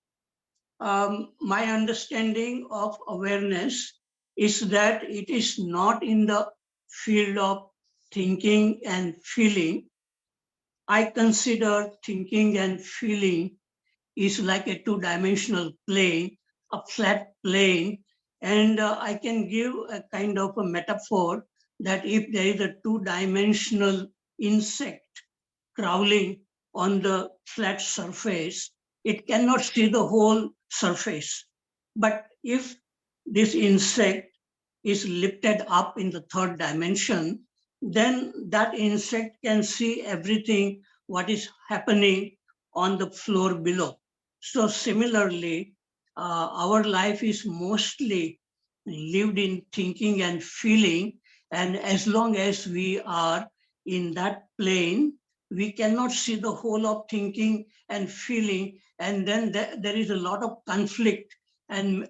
My understanding of awareness is that it is not in the field of thinking and feeling. I consider thinking and feeling is like a two-dimensional plane, a flat plane. And I can give a kind of a metaphor that if there is a two-dimensional insect crawling on the flat surface, it cannot see the whole surface. But if this insect is lifted up in the third dimension, then that insect can see everything what is happening on the floor below. So similarly, our life is mostly lived in thinking and feeling, and as long as we are in that plane, we cannot see the whole of thinking and feeling, and then there is a lot of conflict and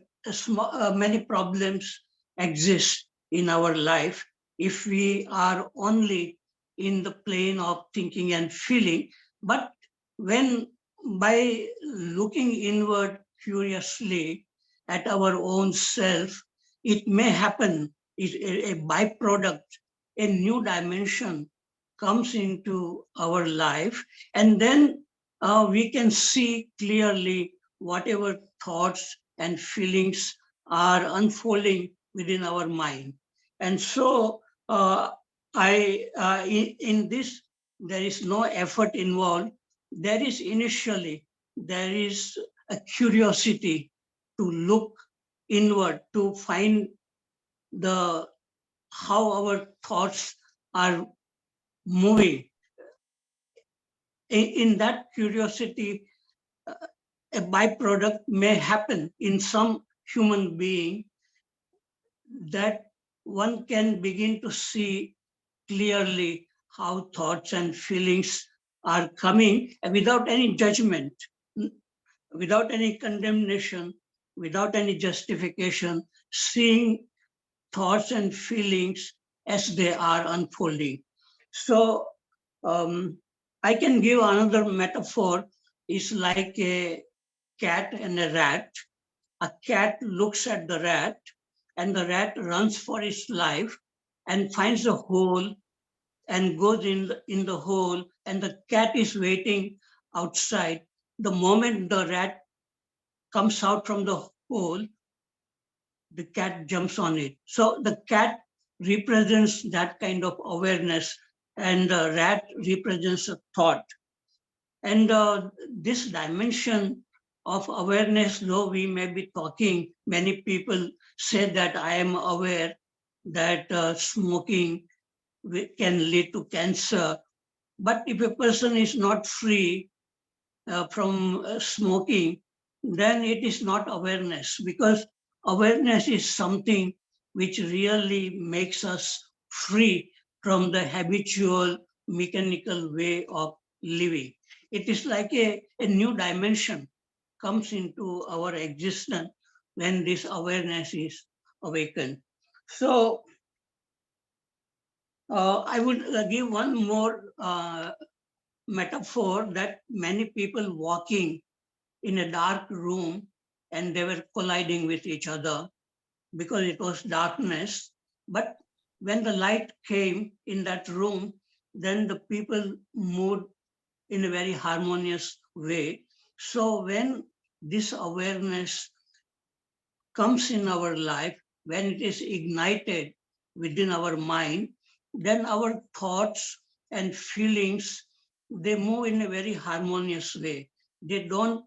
many problems exist in our life if we are only in the plane of thinking and feeling. But when by looking inward curiously at our own self, it may happen, is a byproduct, a new dimension comes into our life, and then we can see clearly whatever thoughts and feelings are unfolding within our mind. And so in this, there is no effort involved. There is initially, there is a curiosity to look inward, to find the how our thoughts are moving. In that curiosity, a byproduct may happen in some human being that one can begin to see clearly how thoughts and feelings are coming without any judgment, without any condemnation, without any justification, seeing thoughts and feelings as they are unfolding. So I can give another metaphor. Is like a cat and a rat. A cat looks at the rat, and the rat runs for its life and finds a hole and goes in the hole, and the cat is waiting outside. The moment the rat comes out from the hole, the cat jumps on it. So the cat represents that kind of awareness, and the rat represents a thought. And this dimension of awareness, though we may be talking, many people say that I am aware that smoking can lead to cancer. But if a person is not free from smoking, then it is not awareness, because awareness is something which really makes us free from the habitual mechanical way of living. It is like a new dimension comes into our existence when this awareness is awakened. So I would give one more metaphor, that many people walking in a dark room and they were colliding with each other because it was darkness. But when the light came in that room, then the people moved in a very harmonious way. So when this awareness comes in our life, when it is ignited within our mind, then our thoughts and feelings, they move in a very harmonious way. They don't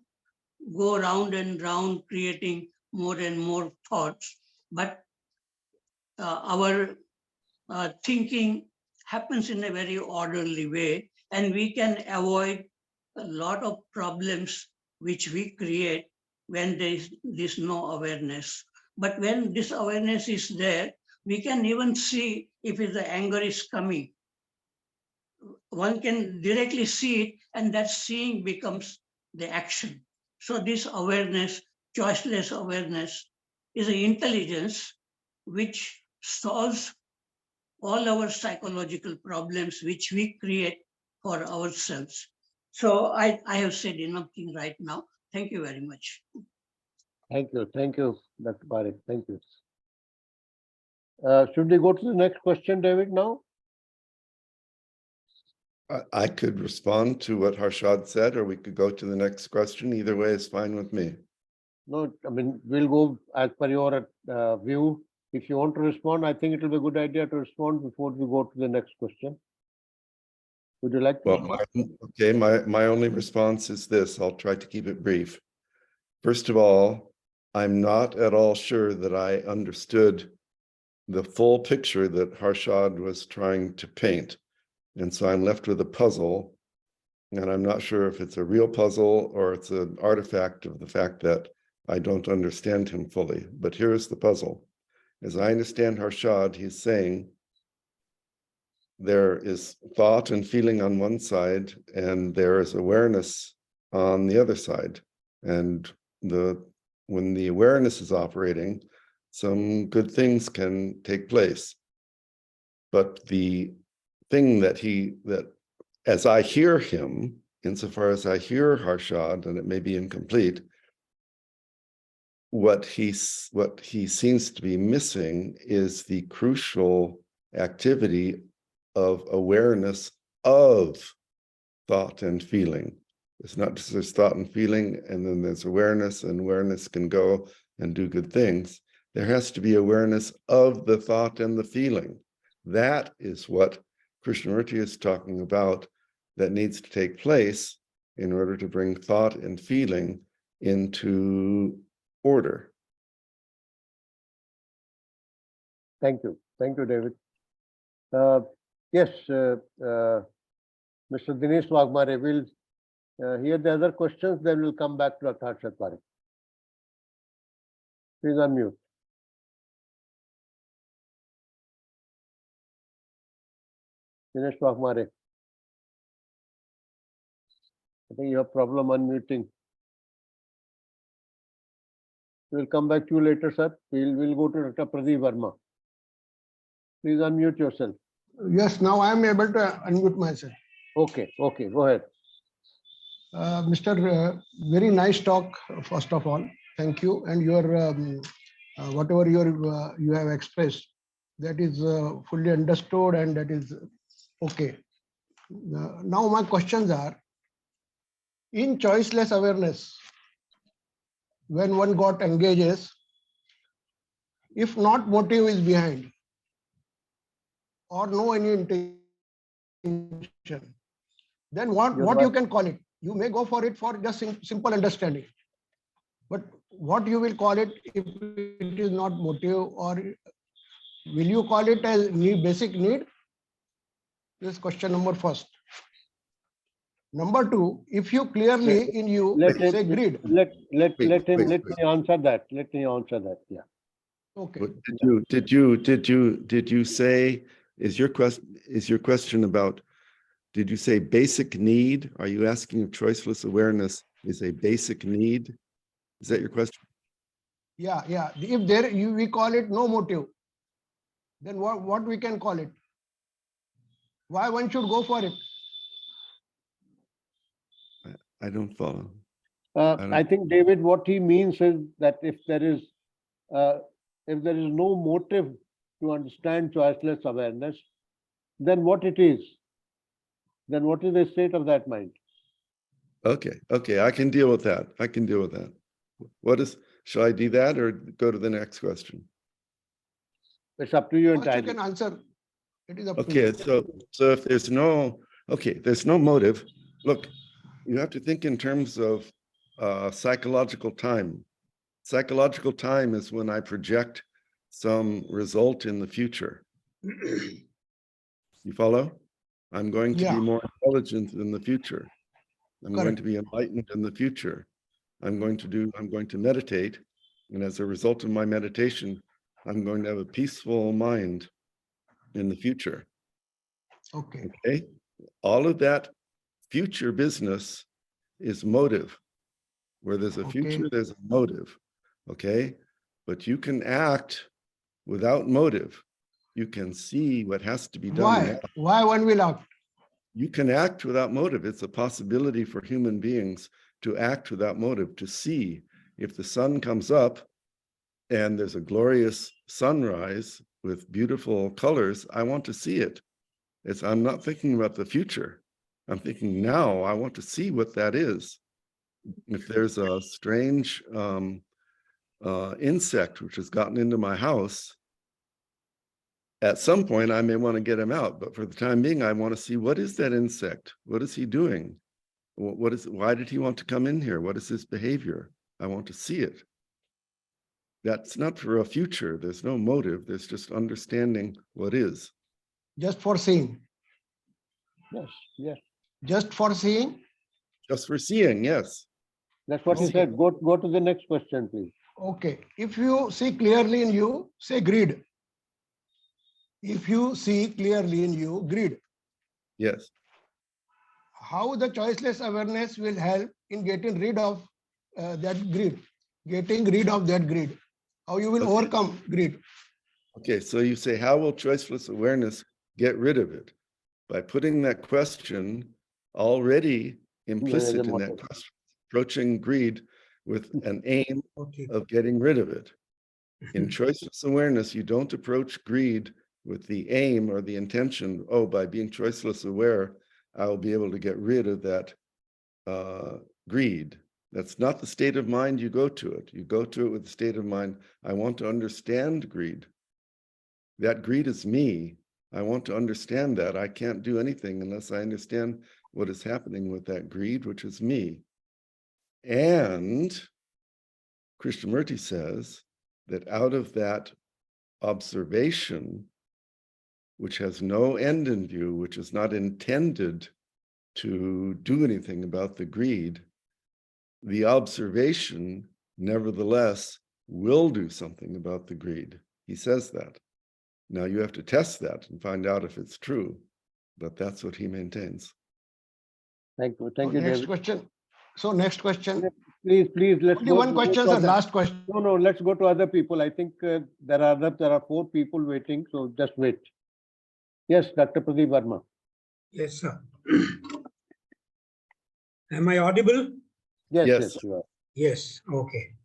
go round and round creating more and more thoughts, but our thinking happens in a very orderly way, and we can avoid a lot of problems which we create when there is this no awareness. But when this awareness is there, we can even see if the anger is coming. One can directly see it, and that seeing becomes the action. So this awareness, choiceless awareness, is an intelligence which solves all our psychological problems which we create for ourselves. So I have said enough thing right now. Thank you very much. Thank you, Dr. Parekh. Thank you. Should we go to the next question, David, now? I could respond to what Harshad said, or we could go to the next question. Either way is fine with me. No, I mean, we'll go as per your view. If you want to respond, I think it will be a good idea to respond before we go to the next question. Would you like to? Well, my only response is this. I'll try to keep it brief. First of all, I'm not at all sure that I understood the full picture that Harshad was trying to paint. And so I'm left with a puzzle, and I'm not sure if it's a real puzzle or it's an artifact of the fact that I don't understand him fully. But here's the puzzle. As I understand Harshad, he's saying there is thought and feeling on one side, and there is awareness on the other side. And when the awareness is operating, some good things can take place. But the thing that as I hear him, insofar as I hear Harshad, and it may be incomplete, what he seems to be missing is the crucial activity of awareness of thought and feeling. It's not just there's thought and feeling, and then there's awareness, and awareness can go and do good things. There has to be awareness of the thought and the feeling. That is what Krishnamurti is talking about, that needs to take place in order to bring thought and feeling into order. Thank you. Thank you, David. Yes, Mr. Dinesh Waghmare, we'll hear the other questions, then we'll come back to Harshad Parekh. Please unmute. Dinesh Waghmare. I think you have problem unmuting. We'll come back to you later, sir. We'll go to Dr. Pradeep Verma. Please unmute yourself. Yes, now I am able to unmute myself. Okay, go ahead. Mr. Very nice talk, first of all. Thank you. And your whatever you have expressed, that is fully understood, and that is okay. Now my questions are, in choiceless awareness, when one got engages, if not motive is behind, or no any intention, then what you can call it? You may go for it for just simple understanding. But what you will call it if it is not motive, or will you call it as basic need? This is question number first. Number two, if you clearly in you say greed. Let me answer that. Let me answer that. Yeah. Okay. Did you say, is your question about, did you say basic need? Are you asking if choiceless awareness is a basic need? Is that your question? Yeah. If there we call it no motive, then what we can call it? Why one should go for it? I don't follow. I think, David, what he means is that if there is no motive to understand choiceless awareness, then what it is? Then what is the state of that mind? Okay, I can deal with that. Shall I do that or go to the next question? It's up to you First entirely. you can answer. It is up to Okay, you. so if there's no motive, look, you have to think in terms of psychological time. Psychological time is when I project some result in the future. You follow? I'm going to be more intelligent in the future. I'm going to be enlightened in the future. I'm going to meditate. And as a result of my meditation, I'm going to have a peaceful mind in the future. Okay. All of that future business is motive. Where there's a future, there's a motive. Okay. But you can act without motive. You can see what has to be done. Why one will act? You can act without motive. It's a possibility for human beings to act without motive, to see if the sun comes up and there's a glorious sunrise with beautiful colors. I want to see it. I'm not thinking about the future. I'm thinking now I want to see what that is. If there's a strange insect which has gotten into my house, at some point I may want to get him out, but for the time being, I want to see what is that insect? What is he doing? Why did he want to come in here? What is his behavior? I want to see it. That's not for a future. There's no motive. There's just understanding what is. Just for seeing. Yes, yes. Just for seeing. Just for seeing, yes. That's what he Okay. said. Go to the next question, please. Okay. If you see clearly in you, say greed. If you see clearly in you, greed. Yes. How the choiceless awareness will help in getting rid of that greed, getting rid of that greed, how you will Okay. overcome greed. Okay, so you say, how will choiceless awareness get rid of it? By putting that question already implicit in that question, approaching greed with an aim of getting rid of it. In choiceless awareness, you don't approach greed with the aim or the intention, oh, by being choiceless aware, I'll be able to get rid of that greed. That's not the state of mind you go to it. You go to it with the state of mind, I want to understand greed. That greed is me. I want to understand that. I can't do anything unless I understand what is happening with that greed, which is me. And Krishnamurti says that out of that observation, which has no end in view, which is not intended to do anything about the greed, the observation, nevertheless, will do something about the greed. He says that. Now you have to test that and find out if it's true, but that's what he maintains. Thank you. Thank you, Next David. question. So next question. Please, let's Only go. one question, sir. Last question. No, let's go to other people. I think there are 4 people waiting, so just wait. Yes, Dr. Pradeep Verma. Yes, sir. Am I audible? Yes, you are. Yes, okay.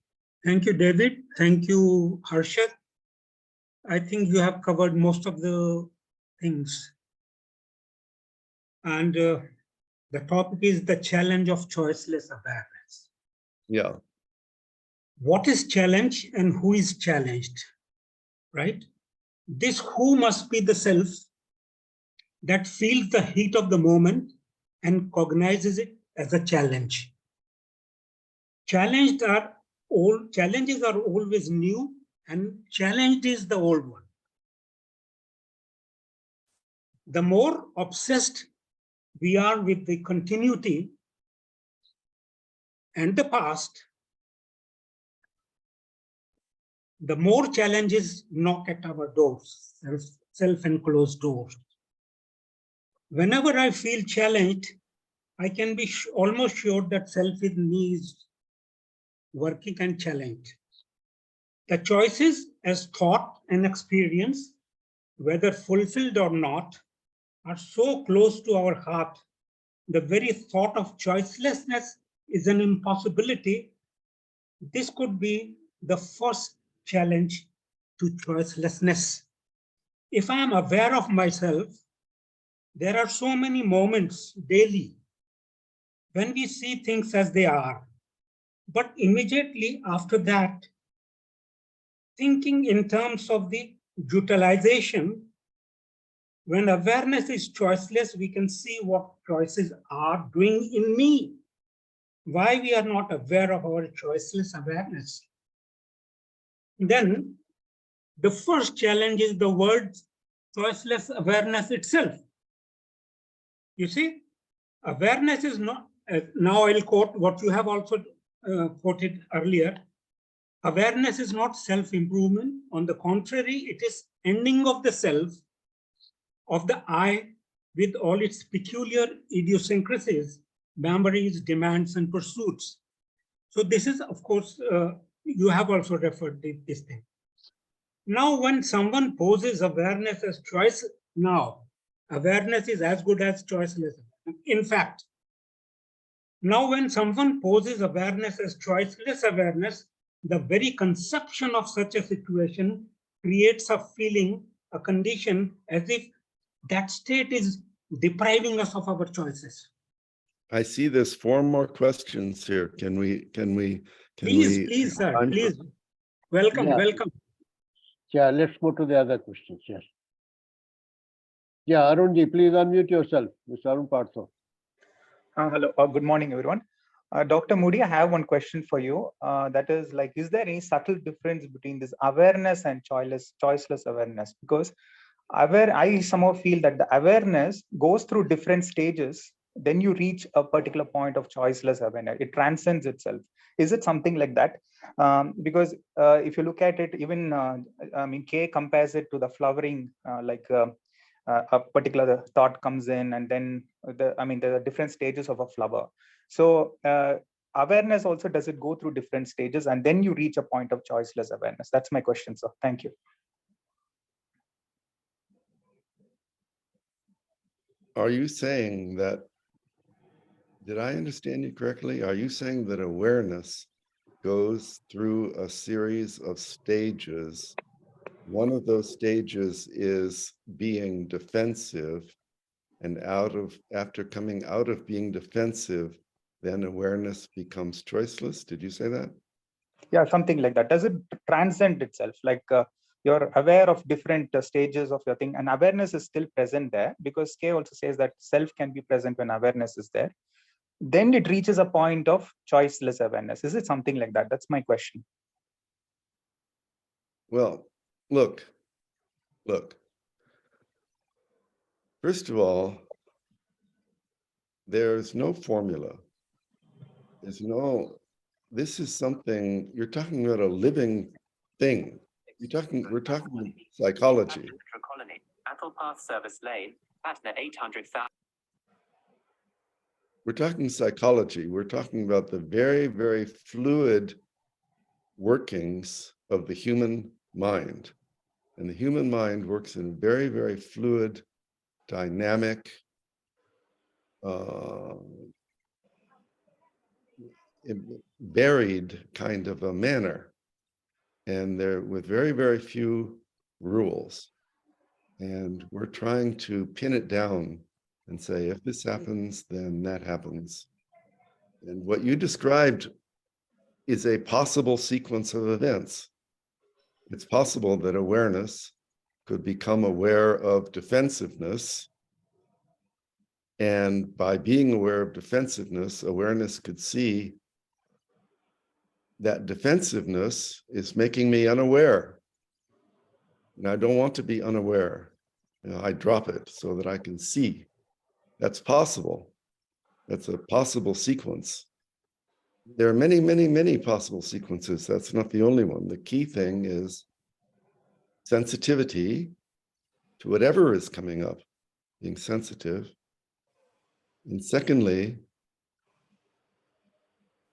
Thank you, David. Thank you, Harshad. I think you have covered most of the things. And the topic is the challenge of choiceless awareness. Yeah. What is challenge and who is challenged, right? This who must be the self that feels the heat of the moment and cognizes it as a challenge. Challenges are always new, and challenged is the old one. The more obsessed we are with the continuity and the past, the more challenges knock at our doors, self-enclosed doors. Whenever I feel challenged, I can be almost sure that self in me is working and challenged. The choices as thought and experience, whether fulfilled or not, are so close to our heart. The very thought of choicelessness is an impossibility. This could be the first challenge to choicelessness. If I am aware of myself, there are so many moments daily when we see things as they are. But immediately after that, thinking in terms of the utilization, when awareness is choiceless, we can see what choices are doing in me. Why we are not aware of our choiceless awareness. Then the first challenge is the word choiceless awareness itself. You see, awareness is not, now I'll quote what you have also quoted earlier. Awareness is not self-improvement. On the contrary, it is ending of the self, of the I, with all its peculiar idiosyncrasies, memories, demands, and pursuits. So this is, of course, you have also referred to this thing. Now, when someone poses awareness as choice, now, awareness is as good as choiceless. In fact, now when someone poses awareness as choiceless awareness, the very conception of such a situation creates a feeling, a condition, as if that state is depriving us of our choices. I see there's 4 more questions here. Can we Please, sir, I'm- please. Welcome, Yeah. welcome. Yeah, let's go to the other questions. Yes. Yeah, Arunji, please unmute yourself, Mr. Arun Partha. Hello, good morning, everyone. Dr. Moody, I have one question for you. That is like, is there any subtle difference between this awareness and choiceless awareness? Because I somehow feel that the awareness goes through different stages. Then you reach a particular point of choiceless awareness. It transcends itself. Is it something like that? Because if you look at it, even I mean, K compares it to the flowering, a particular thought comes in, and then there are different stages of a flower. So awareness also, does it go through different stages and then you reach a point of choiceless awareness? That's my question, sir. Thank you. Are you saying that, did I understand you correctly? Are you saying that awareness goes through a series of stages? One of those stages is being defensive, and after coming out of being defensive, then awareness becomes choiceless. Did you say that? Yeah, something like that. Does it transcend itself? Like you're aware of different stages of your thing, and awareness is still present there, because K also says that self can be present when awareness is there. Then it reaches a point of choiceless awareness. Is it something like that? That's my question. Well, look. First of all, there's no formula. This is something, you're talking about a living thing. We're talking psychology. Service lane, Patna 800,000. We're talking psychology. We're talking about the very, very fluid workings of the human mind. And the human mind works in a very, very fluid, dynamic, varied kind of a manner. And they're with very, very few rules. And we're trying to pin it down and say, if this happens, then that happens. And what you described is a possible sequence of events. It's possible that awareness could become aware of defensiveness. And by being aware of defensiveness, awareness could see that defensiveness is making me unaware. And I don't want to be unaware. I drop it so that I can see. That's possible. That's a possible sequence. There are many, many, many possible sequences. That's not the only one. The key thing is sensitivity to whatever is coming up, being sensitive. And secondly,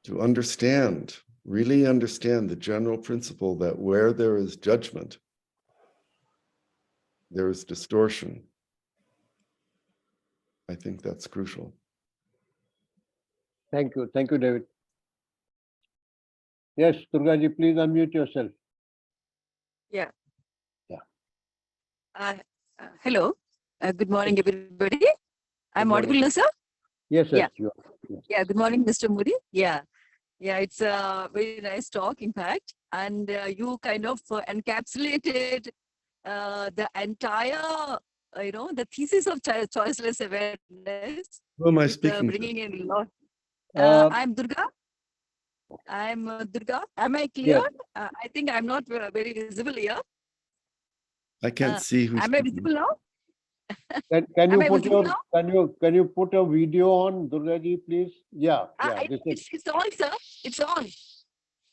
to understand, really understand the general principle that where there is judgment, there is distortion. I think that's crucial. Thank you. Thank you, David. Yes, Durgaji, please unmute yourself. Yeah. Yeah. Hello. Good morning, everybody. I'm morning. audible, sir? Yes, Yeah. yes, you are. Yes. Yeah. Good morning, Mr. Moody. Yeah. It's a very nice talk, in fact. And you kind of encapsulated the entire, the thesis of choiceless awareness. Who am I with, speaking bringing to? in lot. I'm Durga. I'm Durga. Am I clear? Yes. I think I'm not very visible here. I can't see who's Am I speaking. visible now? Can Am you I put visible your now? can you put a video on, Durgaji, please? Yeah, yeah. This is It's on, sir. It's on.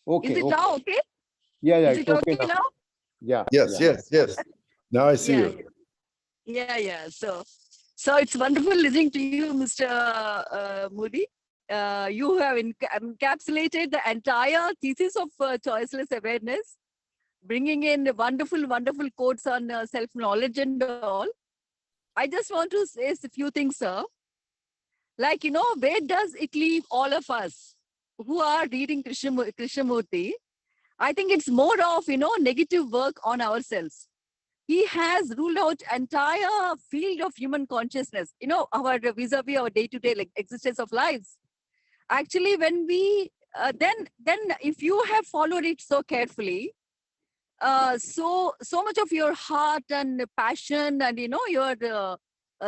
okay. Is it Okay. now okay? Yeah, yeah. Is It's it okay okay now. now? Yeah. Yes, yeah. yes. Now I see Yeah, you. yeah. So it's wonderful listening to you, Mr. Moody. You have encapsulated the entire thesis of choiceless awareness, bringing in wonderful, wonderful quotes on self-knowledge and all. I just want to say a few things, sir. Like, where does it leave all of us who are reading Krishnamurti? I think it's more of, negative work on ourselves. he has ruled out entire field of human consciousness, our vis-a-vis our day-to-day like existence of lives. Actually, when we, then if you have followed it so carefully, so much of your heart and passion and, your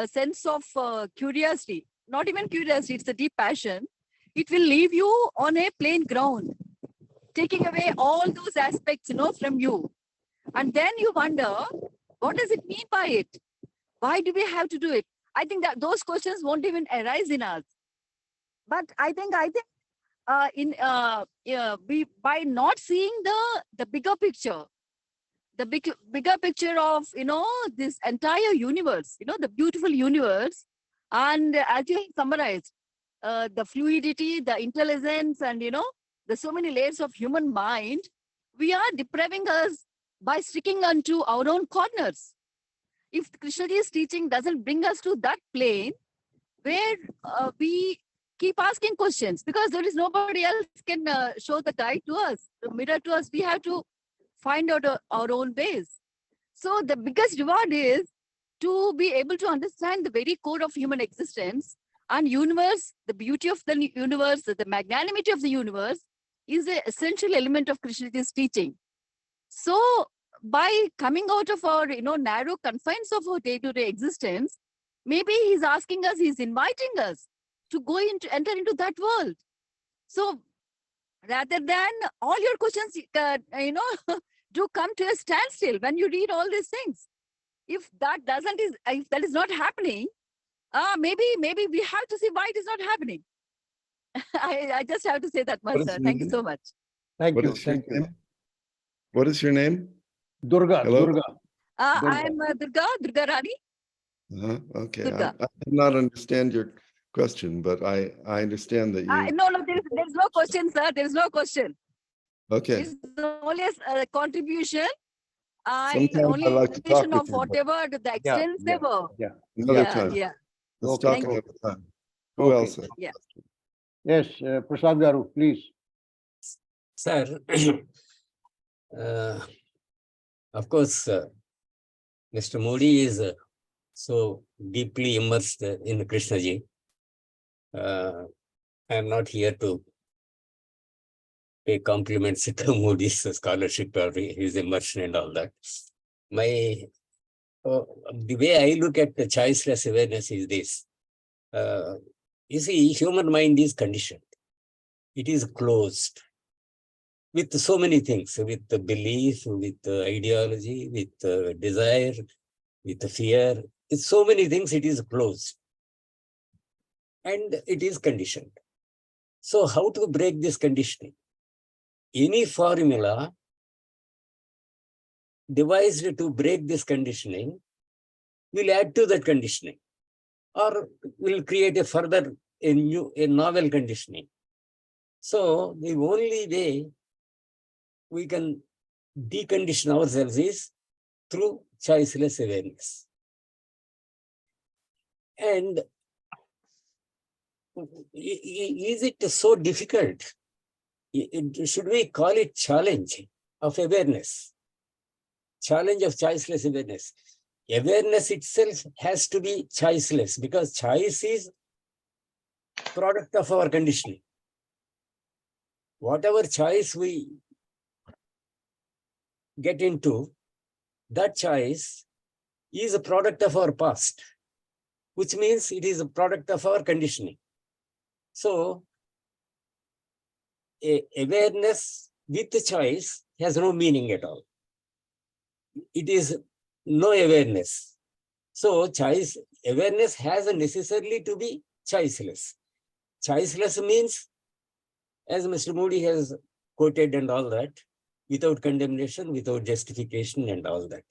sense of curiosity, not even curiosity, it's a deep passion, it will leave you on a plain ground, taking away all those aspects, from you. And then you wonder, what does it mean by it? Why do we have to do it? I think that those questions won't even arise in us. But I think by not seeing the bigger picture, the bigger picture of, this entire universe, the beautiful universe, and as you summarized, the fluidity, the intelligence, and, the so many layers of human mind, we are depriving us by sticking onto our own corners. If Krishnaji's teaching doesn't bring us to that plane where we keep asking questions, because there is nobody else can show the guide to us, the mirror to us, we have to find out our own ways. So the biggest reward is to be able to understand the very core of human existence and universe, the beauty of the universe, the magnanimity of the universe is an essential element of Krishnaji's teaching. So by coming out of our, narrow confines of our day-to-day existence, maybe he's asking us, he's inviting us to enter into that world. So rather than all your questions, do come to a standstill when you read all these things. If that is not happening, maybe we have to see why it is not happening. I just have to say that much, sir. Thank you so much. Thank What you. is your Thank you. name? What is your name? Durga. Hello? Durga. I'm Durga Rani. Okay. Durga. I did not understand your question, but I understand that you. No, there's no question, sir. There's no question. Okay. It's only a contribution. Sometime Only I like to talk presentation with of you, but whatever the extensive. another Yeah, time. yeah. Let's Okay. talk Thank you. another time. Who Okay. else? Yeah. Yes, Prasad Garu, please. Sir, of course, Mr. Moody is so deeply immersed in Krishnaji. I am not here to pay compliments to Moody's scholarship or his immersion and all that. The way I look at the choiceless awareness is this. You see, human mind is conditioned. It is closed with so many things, with the belief, with the ideology, with the desire, with the fear. With so many things, it is closed. And it is conditioned. So how to break this conditioning? Any formula devised to break this conditioning will add to that conditioning or will create a novel conditioning. So the only way we can decondition ourselves is through choiceless awareness. And is it so difficult? Should we call it challenge of awareness? Challenge of choiceless awareness. Awareness itself has to be choiceless because choice is product of our conditioning. Whatever choice we get into, that choice is a product of our past, which means it is a product of our conditioning. So, awareness with the choice has no meaning at all. It is no awareness. So, awareness has necessarily to be choiceless. Choiceless means, as Mr. Moody has quoted and all that, without condemnation, without justification and all that.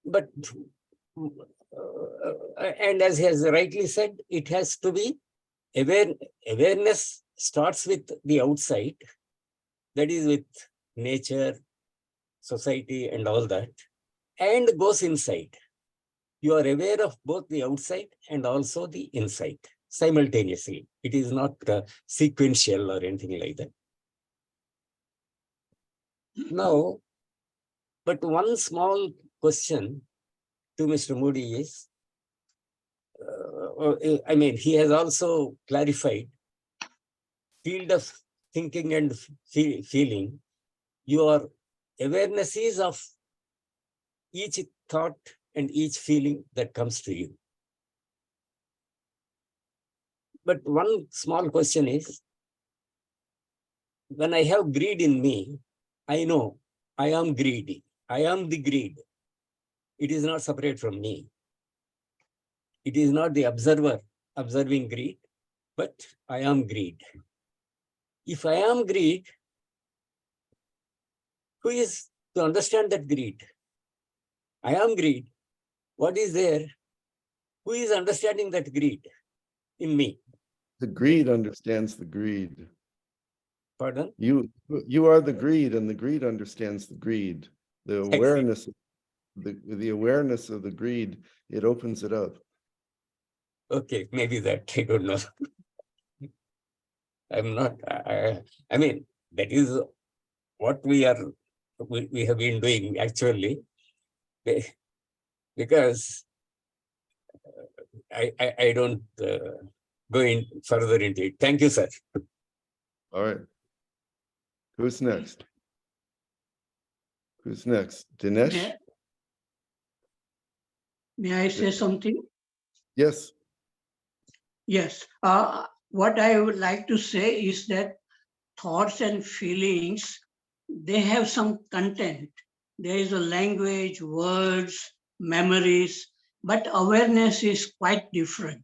But, and as he has rightly said, it has to be awareness starts with the outside, that is with nature, society and all that, and goes inside. You are aware of both the outside and also the inside simultaneously. It is not sequential or anything like that. Now, But one small question to Mr. Moody is, I mean, he has also clarified field of thinking and feeling. Your awareness is of each thought and each feeling that comes to you. But one small question is, when I have greed in me, I know I am greedy. I am the greed. It is not separate from me. It is not the observer observing greed, but I am greed. If I am greed, who is to understand that greed? I am greed. What is there? Who is understanding that greed in me? The greed understands the greed. Pardon? You are the greed, and the greed understands the greed. The awareness, the awareness of the greed, it opens it up. Okay, maybe that, I don't know. I'm not, I mean, that is what we have been doing actually, because I don't go in further into it. Thank you, sir. All right. Who's next? Who's next? Dinesh? May I say something? Yes. Yes. What I would like to say is that thoughts and feelings, they have some content. There is a language, words, memories, but awareness is quite different.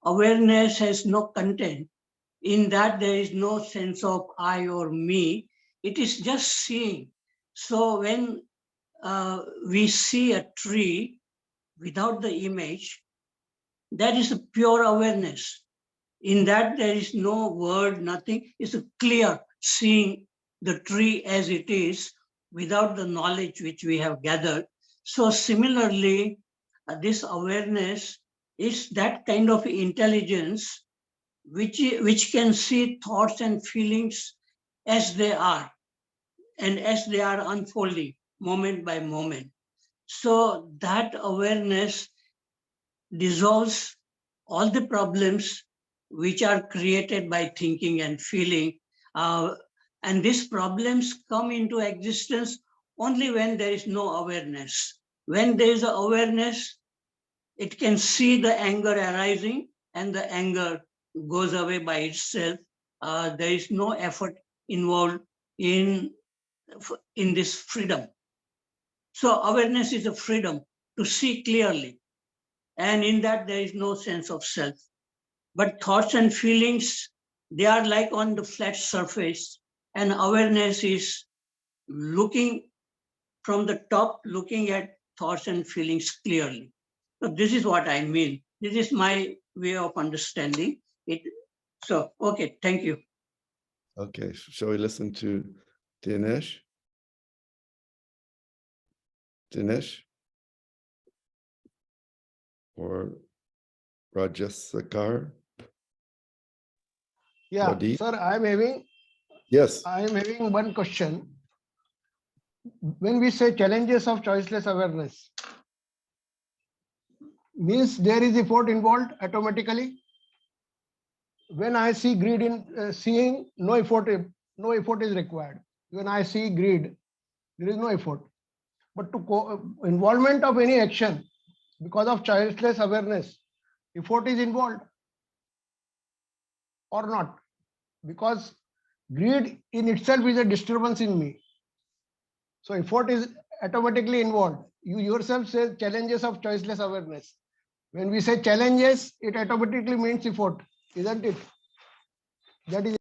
Awareness has no content. In that, there is no sense of I or me. It is just seeing. So when we see a tree without the image, that is a pure awareness. In that, there is no word, nothing. It's a clear seeing the tree as it is without the knowledge which we have gathered. So similarly, this awareness is that kind of intelligence which can see thoughts and feelings as they are and as they are unfolding moment by moment. So that awareness dissolves all the problems which are created by thinking and feeling. And these problems come into existence only when there is no awareness. When there is awareness, it can see the anger arising and the anger goes away by itself. There is no effort involved in this freedom. So awareness is a freedom to see clearly. And in that, there is no sense of self. But thoughts and feelings, they are like on the flat surface, and awareness is looking from the top, looking at thoughts and feelings clearly. So this is what I mean. This is my way of understanding it. So, okay, thank you. Okay, shall we listen to Dinesh? Dinesh? Or Rajasekar? Yeah, Pradeep? sir, I'm having one question. When we say challenges of choiceless awareness, means there is effort involved automatically. When I see greed in seeing, no effort is required. When I see greed, there is no effort. But to involvement of any action, because of choiceless awareness, effort is involved or not? Because greed in itself is a disturbance in me. So effort is automatically involved. You yourself say challenges of choiceless awareness. When we say challenges, it automatically means effort, isn't it? That is.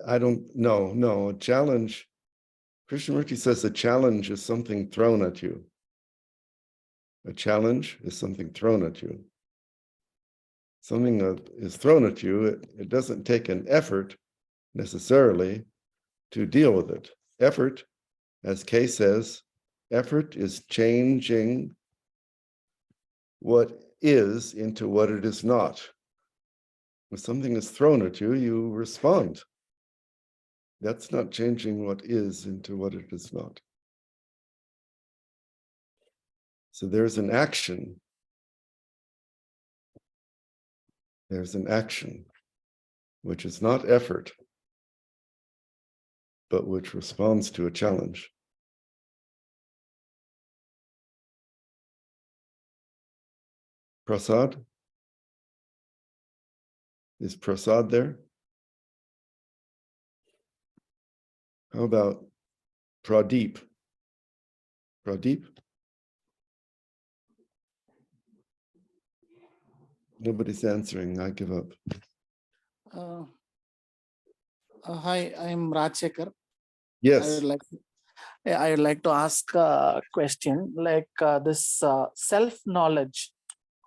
I don't know. No, a challenge. Krishnamurti says a challenge is something thrown at you. A challenge is something thrown at you. Something that is thrown at you, it doesn't take an effort necessarily to deal with it. Effort, as Kay says, effort is changing what is into what it is not. When something is thrown at you, you respond. That's not changing what is into what it is not. So there's an action. There's an action, which is not effort, but which responds to a challenge. Prasad? Is Prasad there? How about Pradeep? Pradeep? Nobody's answering. I give up. Hi, I'm Rajasekar. Yes. I would like to ask a question like this self-knowledge.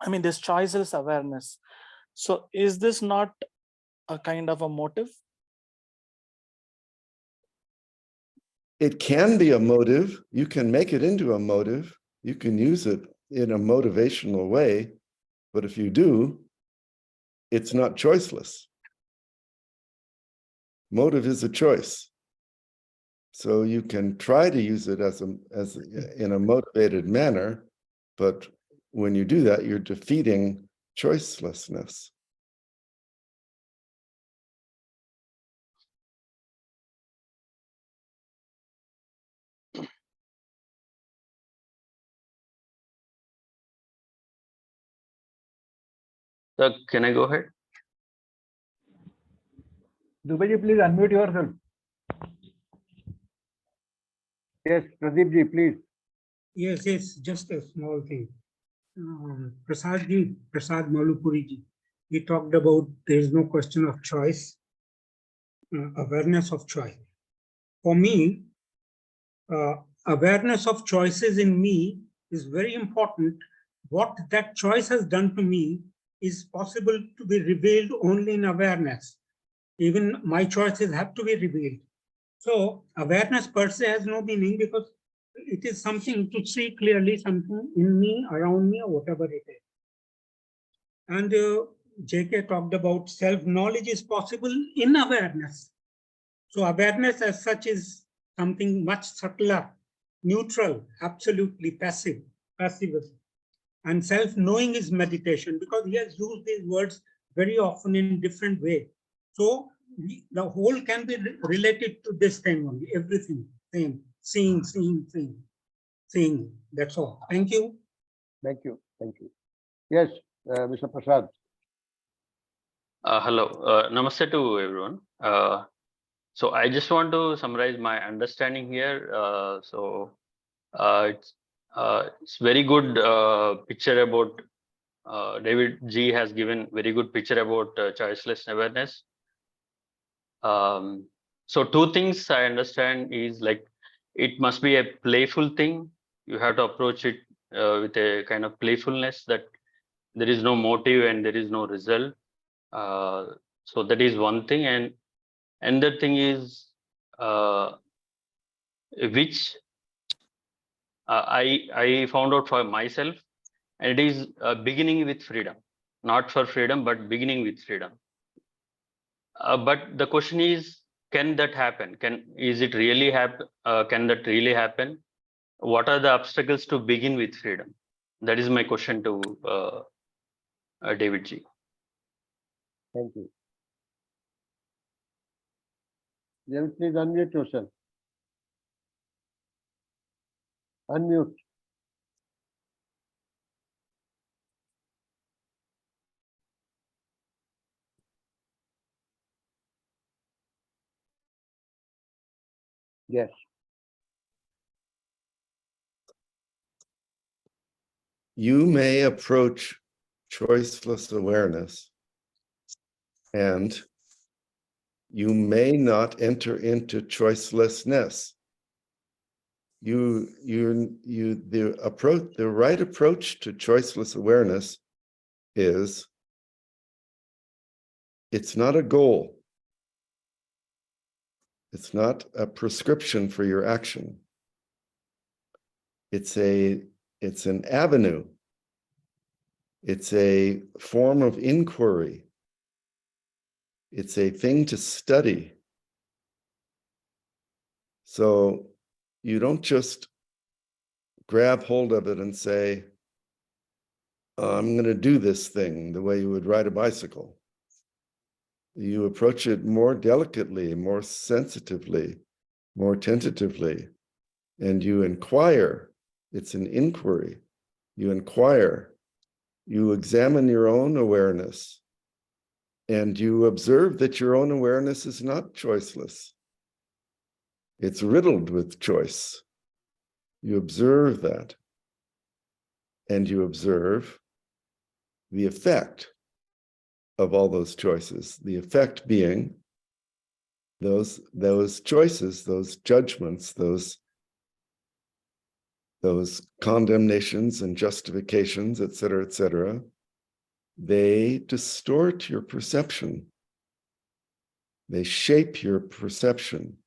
I mean, this choiceless awareness. So is this not a kind of a motive? It can be a motive. You can make it into a motive. You can use it in a motivational way. But if you do, it's not choiceless. Motive is a choice. So you can try to use it as in a motivated manner, but when you do that, you're defeating choicelessness. So can I go ahead? Dubey, please unmute yourself. Yes, Pradeep ji, please. Yes, just a small thing. Prasad Mulupuri ji, he talked about there is no question of choice, awareness of choice. For me, awareness of choices in me is very important. What that choice has done to me is possible to be revealed only in awareness. Even my choices have to be revealed. So awareness per se has no meaning because it is something to see clearly, something in me, around me, or whatever it is. And JK talked about self-knowledge is possible in awareness. So awareness as such is something much subtler, neutral, absolutely passive. And self-knowing is meditation, because he has used these words very often in different ways. So the whole can be related to this thing only, everything, same, seeing. That's all. Thank you. Thank you. Yes, Mr. Prasad. Hello. Namaste to everyone. So I just want to summarize my understanding here. It's very good picture about David G has given very good picture about choiceless awareness. So two things I understand is like it must be a playful thing. You have to approach it with a kind of playfulness that there is no motive and there is no result. So that is one thing, and another thing is which I found out for myself, and it is beginning with freedom, not for freedom, but beginning with freedom. But the question is, can that happen? Is it really happen? Can that really happen? What are the obstacles to begin with freedom? That is my question to David G. Thank you. David, please unmute yourself. Unmute. Yes. You may approach choiceless awareness, and you may not enter into choicelessness. The right approach to choiceless awareness is it's not a goal. It's not a prescription for your action. It's an avenue. It's a form of inquiry. It's a thing to study. So you don't just grab hold of it and say, I'm going to do this thing the way you would ride a bicycle. You approach it more delicately, more sensitively, more tentatively, and you inquire. It's an inquiry. You inquire, you examine your own awareness, and you observe that your own awareness is not choiceless. It's riddled with choice. You observe that, and you observe the effect of all those choices, the effect being those choices, those judgments, those condemnations and justifications, et cetera, they distort your perception. They shape your perception.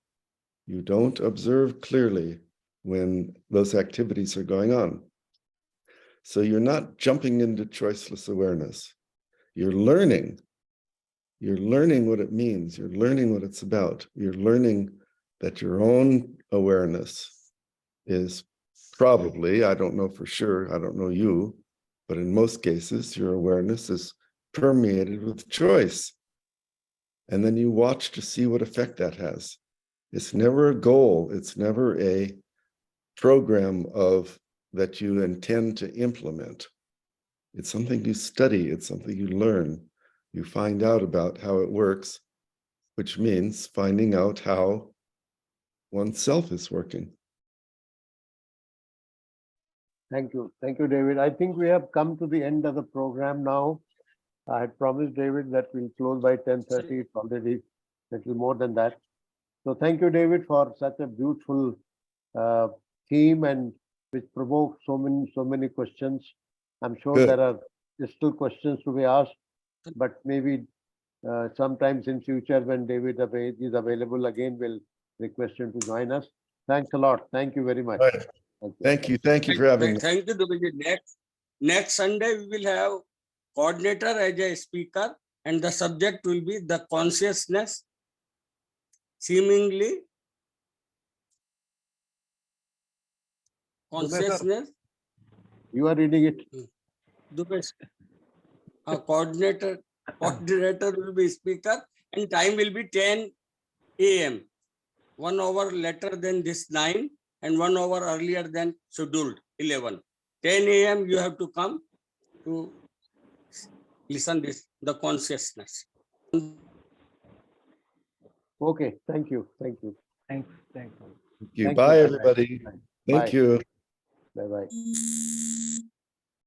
You don't observe clearly when those activities are going on. So you're not jumping into choiceless awareness. You're learning. You're learning what it means. You're learning what it's about. You're learning that your own awareness is probably, I don't know for sure, I don't know you, but in most cases, your awareness is permeated with choice. And then you watch to see what effect that has. It's never a goal. It's never a program that you intend to implement. It's something you study. It's something you learn. You find out about how it works, which means finding out how oneself is working. Thank you. Thank you, David. I think we have come to the end of the program now. I had promised David that we'll close by 10:30. It's already a little more than that. So thank you, David, for such a beautiful theme and which provoked so many questions. I'm sure Good. there are still questions to be asked, but maybe sometimes in future when David is available again, we'll request him to join us. Thanks a lot. Thank you very much. Right. Thank you for having me. Thank you, Dubey. Next Sunday, we will have coordinator as a speaker, and the subject will be the consciousness, seemingly consciousness. You are reading it. Dubey, coordinator will be speaker, and time will be 10 a.m. 1 hour later than this 9 and 1 hour earlier than scheduled 11. 10 a.m. you have to come to listen the consciousness. Okay. Thank you. Thank you. Thank Bye, you. everybody. Bye. Thank you. Bye-bye.